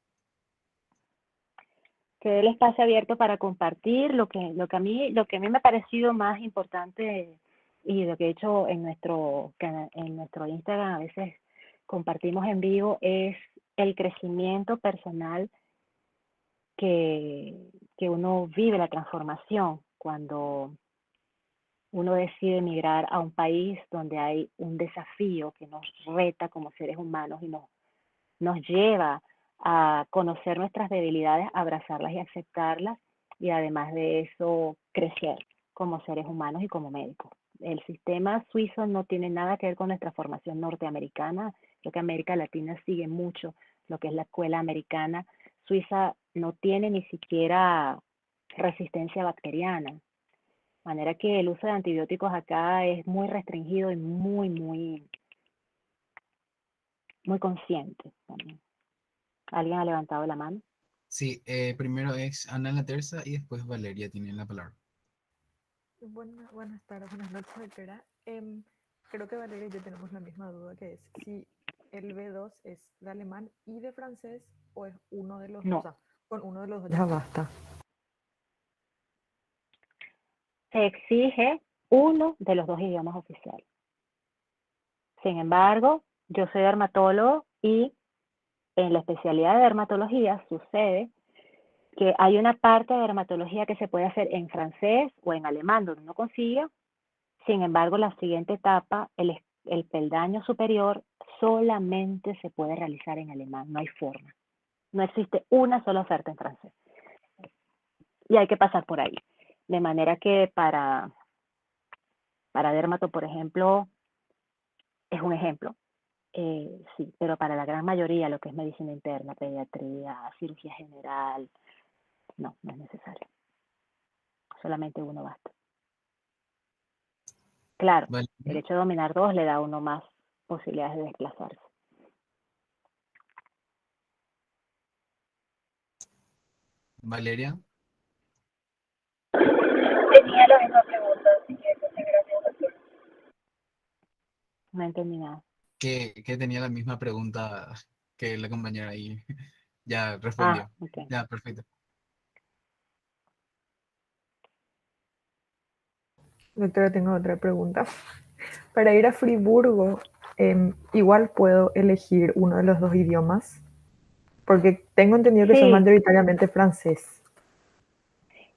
Quedé el espacio abierto para compartir lo que a mí me ha parecido más importante, y lo que he hecho en nuestro Instagram, a veces compartimos en vivo, es el crecimiento personal que, que uno vive, la transformación cuando uno decide emigrar a un país donde hay un desafío que nos reta como seres humanos y nos lleva a conocer nuestras debilidades, abrazarlas y aceptarlas, y además de eso crecer como seres humanos y como médicos. El sistema suizo no tiene nada que ver con nuestra formación norteamericana. Creo que América Latina sigue mucho lo que es la escuela americana. Suiza no tiene ni siquiera resistencia bacteriana, de manera que el uso de antibióticos acá es muy restringido y muy consciente también. ¿Alguien ha levantado la mano? Sí, primero es Ana la terza y después Valeria tiene la palabra. Buenas tardes, buenas noches, doctora. Creo que Valeria y yo tenemos la misma duda, que es si el B2 es de alemán y de francés o es uno de los dos. O No. sea, con uno de los dos ya basta. Se exige uno de los dos idiomas oficiales. Sin embargo, yo soy dermatólogo y en la especialidad de dermatología sucede que hay una parte de dermatología que se puede hacer en francés o en alemán, donde uno consigue. Sin embargo, la siguiente etapa, el peldaño superior, solamente se puede realizar en alemán, no hay forma. No existe una sola oferta en francés. Y hay que pasar por ahí. De manera que para dermato, por ejemplo, es un ejemplo. Sí, pero para la gran mayoría, lo que es medicina interna, pediatría, cirugía general, no es necesario. Solamente uno basta. Claro, el Valeria, hecho de dominar dos le da a uno más posibilidades de desplazarse. Valeria, Tenía la misma pregunta, así que muchas gracias, doctor. No entendí nada. que tenía la misma pregunta que la compañera ahí. Ya Ah, respondió. ok. Ya, perfecto. Doctora, tengo otra pregunta. Para ir a Friburgo, igual puedo elegir uno de los dos idiomas, porque tengo entendido que son Sí, mayoritariamente francés.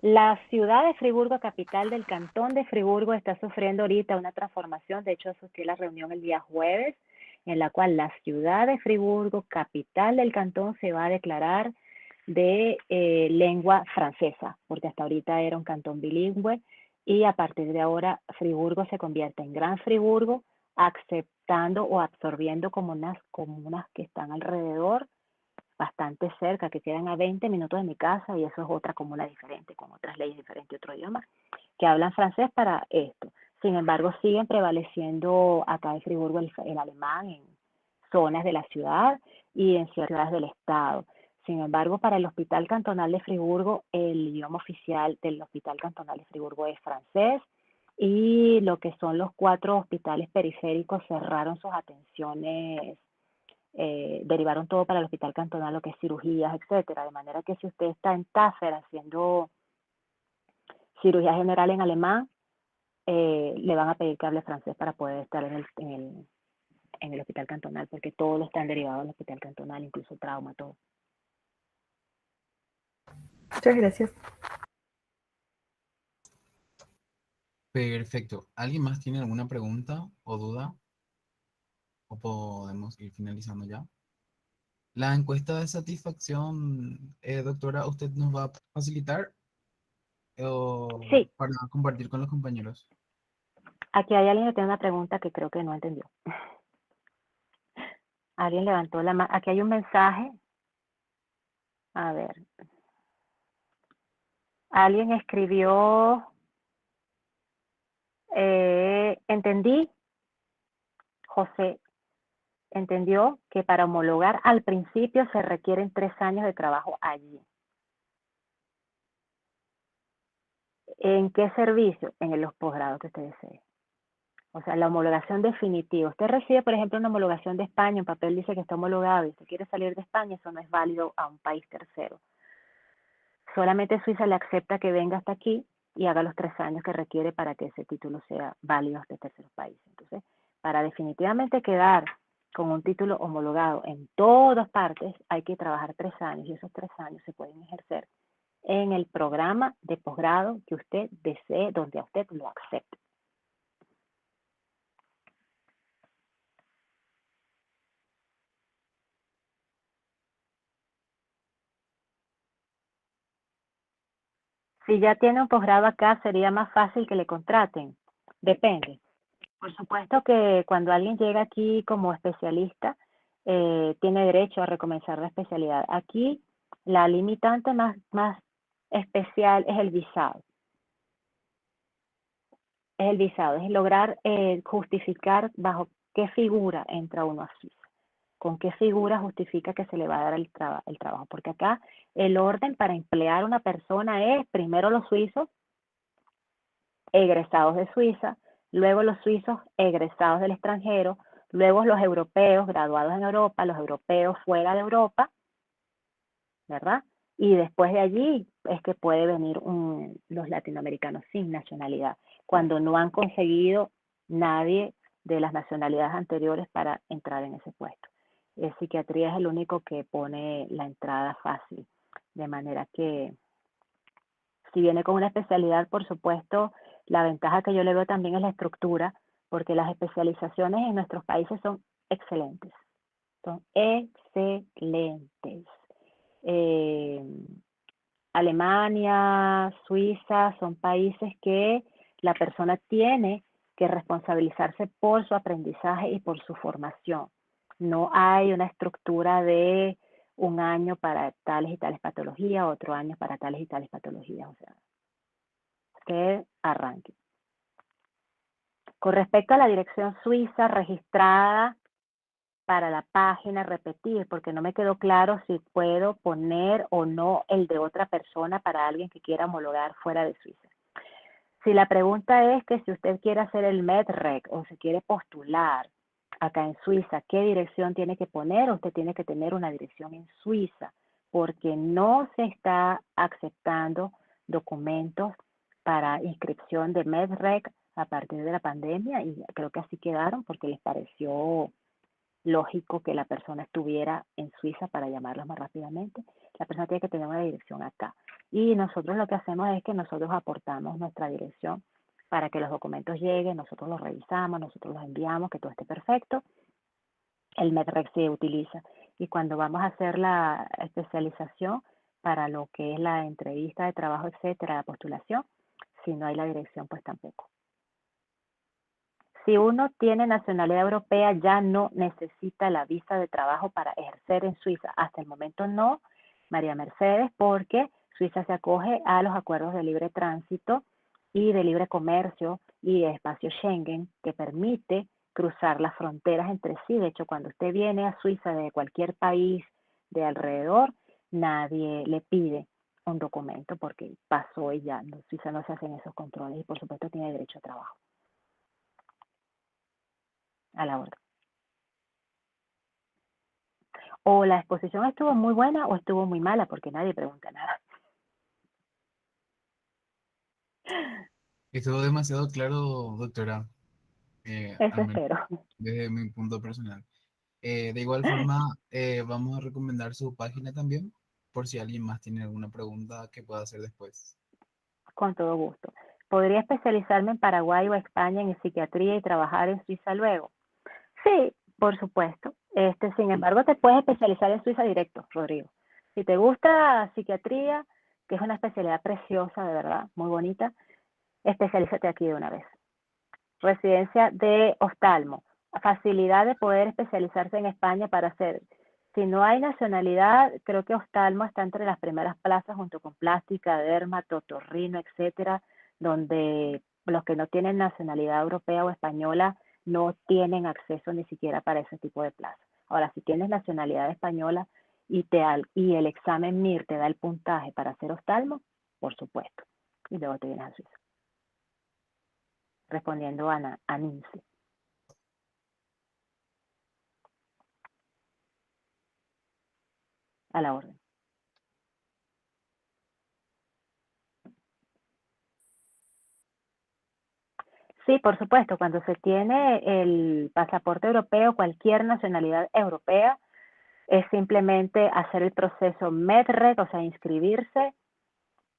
la ciudad de Friburgo, capital del cantón de Friburgo, está sufriendo ahorita una transformación. De hecho, asistí a la reunión el día jueves, en la cual la ciudad de Friburgo, capital del cantón, se va a declarar de lengua francesa, porque hasta ahorita era un cantón bilingüe y a partir de ahora Friburgo se convierte en Gran Friburgo, aceptando o absorbiendo comunas que están alrededor bastante cerca, que quedan a 20 minutos de mi casa, y eso es otra comuna diferente, con otras leyes diferentes, otro idioma, que hablan francés para esto. Sin embargo, siguen prevaleciendo acá en Friburgo el alemán en zonas de la ciudad y en ciertas ciudades del estado. Sin embargo, para el Hospital Cantonal de Friburgo, el idioma oficial del Hospital Cantonal de Friburgo es francés, y lo que son los 4 hospitales periféricos cerraron sus atenciones, derivaron todo para el hospital cantonal, lo que es cirugías, etcétera. De manera que si usted está en Taffer haciendo cirugía general en alemán, le van a pedir que hable francés para poder estar en el hospital cantonal, porque todo lo están derivado del hospital cantonal, incluso trauma, todo. Muchas gracias. Perfecto. ¿Alguien más tiene alguna pregunta o duda? ¿O podemos ir finalizando ya? La encuesta de satisfacción, doctora, ¿usted nos va a facilitar o Sí, para compartir con los compañeros? aquí hay alguien que tiene una pregunta que creo que no entendió. Alguien levantó la mano. Aquí hay un mensaje. A ver. Alguien escribió, entendí, José, entendió que para homologar al principio se requieren 3 años de trabajo allí. ¿En qué servicio? En los posgrados que usted desee. O sea, la homologación definitiva. Usted recibe, por ejemplo, una homologación de España, un papel dice que está homologado y usted quiere salir de España, eso no es válido a un país tercero. Solamente Suiza le acepta que venga hasta aquí y haga los 3 años que requiere para que ese título sea válido hasta terceros países. Entonces, para definitivamente quedar con un título homologado en todas partes, hay que trabajar 3 años, y esos 3 años se pueden ejercer en el programa de posgrado que usted desee, donde a usted lo acepte. Si ya tiene un posgrado acá, sería más fácil que le contraten. Depende. Por supuesto que cuando alguien llega aquí como especialista, tiene derecho a recomenzar la especialidad. Aquí la limitante más especial es el visado. Es el visado, es lograr justificar bajo qué figura entra uno a Suiza. Con qué figura justifica que se le va a dar el trabajo. Porque acá el orden para emplear a una persona es primero los suizos egresados de Suiza, luego los suizos egresados del extranjero, luego los europeos graduados en Europa, los europeos fuera de Europa, ¿verdad? Y después de allí es que puede venir los latinoamericanos sin nacionalidad, cuando no han conseguido nadie de las nacionalidades anteriores para entrar en ese puesto. Psiquiatría es el único que pone la entrada fácil, de manera que si viene con una especialidad, por supuesto, la ventaja que yo le veo también es la estructura, porque las especializaciones en nuestros países son excelentes. Son excelentes. Eh, Alemania, Suiza, son países que la persona tiene que responsabilizarse por su aprendizaje y por su formación. No hay una estructura de un año para tales y tales patologías, otro año para tales y tales patologías. O sea, que arranque. Con respecto a la dirección suiza registrada para la página, repetir, porque no me quedó claro si puedo poner o no el de otra persona para alguien que quiera homologar fuera de Suiza. Si la pregunta es que si usted quiere hacer el MEDREC o se quiere postular acá en Suiza, ¿qué dirección tiene que poner? Usted tiene que tener una dirección en Suiza porque no se está aceptando documentos para inscripción de MedRec a partir de la pandemia, y creo que así quedaron porque les pareció lógico que la persona estuviera en Suiza para llamarlos más rápidamente. La persona tiene que tener una dirección acá. Y nosotros lo que hacemos es que nosotros aportamos nuestra dirección para que los documentos lleguen, nosotros los revisamos, nosotros los enviamos, que todo esté perfecto. El MedRec se utiliza. Y cuando vamos a hacer la especialización para lo que es la entrevista de trabajo, etcétera, la postulación, si no hay la dirección, pues tampoco. Si uno tiene nacionalidad europea, ya no necesita la visa de trabajo para ejercer en Suiza. Hasta el momento no, María Mercedes, porque Suiza se acoge a los acuerdos de libre tránsito y de libre comercio y de espacio Schengen, que permite cruzar las fronteras entre sí. De hecho, cuando usted viene a Suiza de cualquier país de alrededor, nadie le pide un documento porque pasó y ya. En Suiza no se hacen esos controles y por supuesto tiene derecho a trabajo. A la orden. O la exposición estuvo muy buena o estuvo muy mala, porque nadie pregunta nada. Estuvo demasiado claro, doctora, Eso al menos espero. desde mi punto personal. De igual forma, vamos a recomendar su página también, por si alguien más tiene alguna pregunta que pueda hacer después. Con todo gusto. ¿Podría especializarme en Paraguay o España en psiquiatría y trabajar en Suiza luego? Sí, por supuesto. Sin embargo, te puedes especializar en Suiza directo, Rodrigo. Si te gusta psiquiatría, que es una especialidad preciosa, de verdad, muy bonita, especialízate aquí de una vez. Residencia de oftalmo, facilidad de poder especializarse en España para hacer. Si no hay nacionalidad, creo que oftalmo está entre las primeras plazas junto con plástica, dermato, otorrino, etcétera, donde los que no tienen nacionalidad europea o española no tienen acceso ni siquiera para ese tipo de plazas. Ahora, si tienes nacionalidad española y el examen MIR te da el puntaje para hacer oftalmo, por supuesto, y luego te vienes a Suiza. Respondiendo a Nancy. A la orden. Sí, por supuesto, cuando se tiene el pasaporte europeo, cualquier nacionalidad europea, es simplemente hacer el proceso MedRec, o sea, inscribirse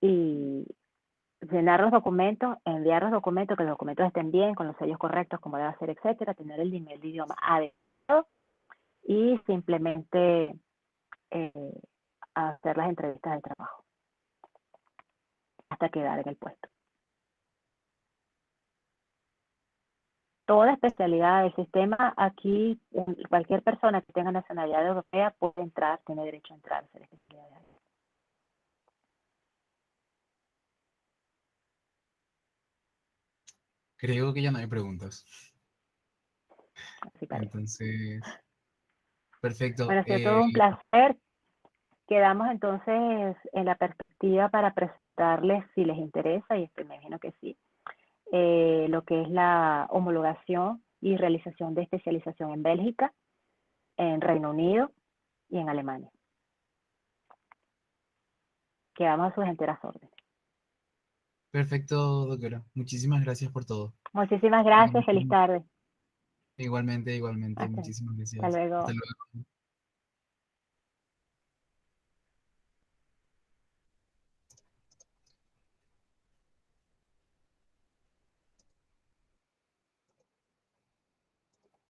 y llenar los documentos, enviar los documentos, que los documentos estén bien, con los sellos correctos, como debe ser, etcétera, tener el nivel de idioma adecuado y simplemente eh, hacer las entrevistas de trabajo hasta quedar en el puesto. Toda especialidad del sistema, aquí cualquier persona que tenga nacionalidad europea puede entrar, tiene derecho a entrar a hacer especialidades. Creo que ya no hay preguntas. Así parece. Entonces, perfecto. Bueno, ha sido todo un placer. Quedamos entonces en la perspectiva para presentarles, si les interesa, y me imagino que sí, lo que es la homologación y realización de especialización en Bélgica, en Reino Unido y en Alemania. Quedamos a sus enteras órdenes. Perfecto, doctora. Muchísimas gracias por todo. Muchísimas gracias, feliz tarde. Igualmente, igualmente. Hasta, Muchísimas hasta gracias. Hasta luego. luego.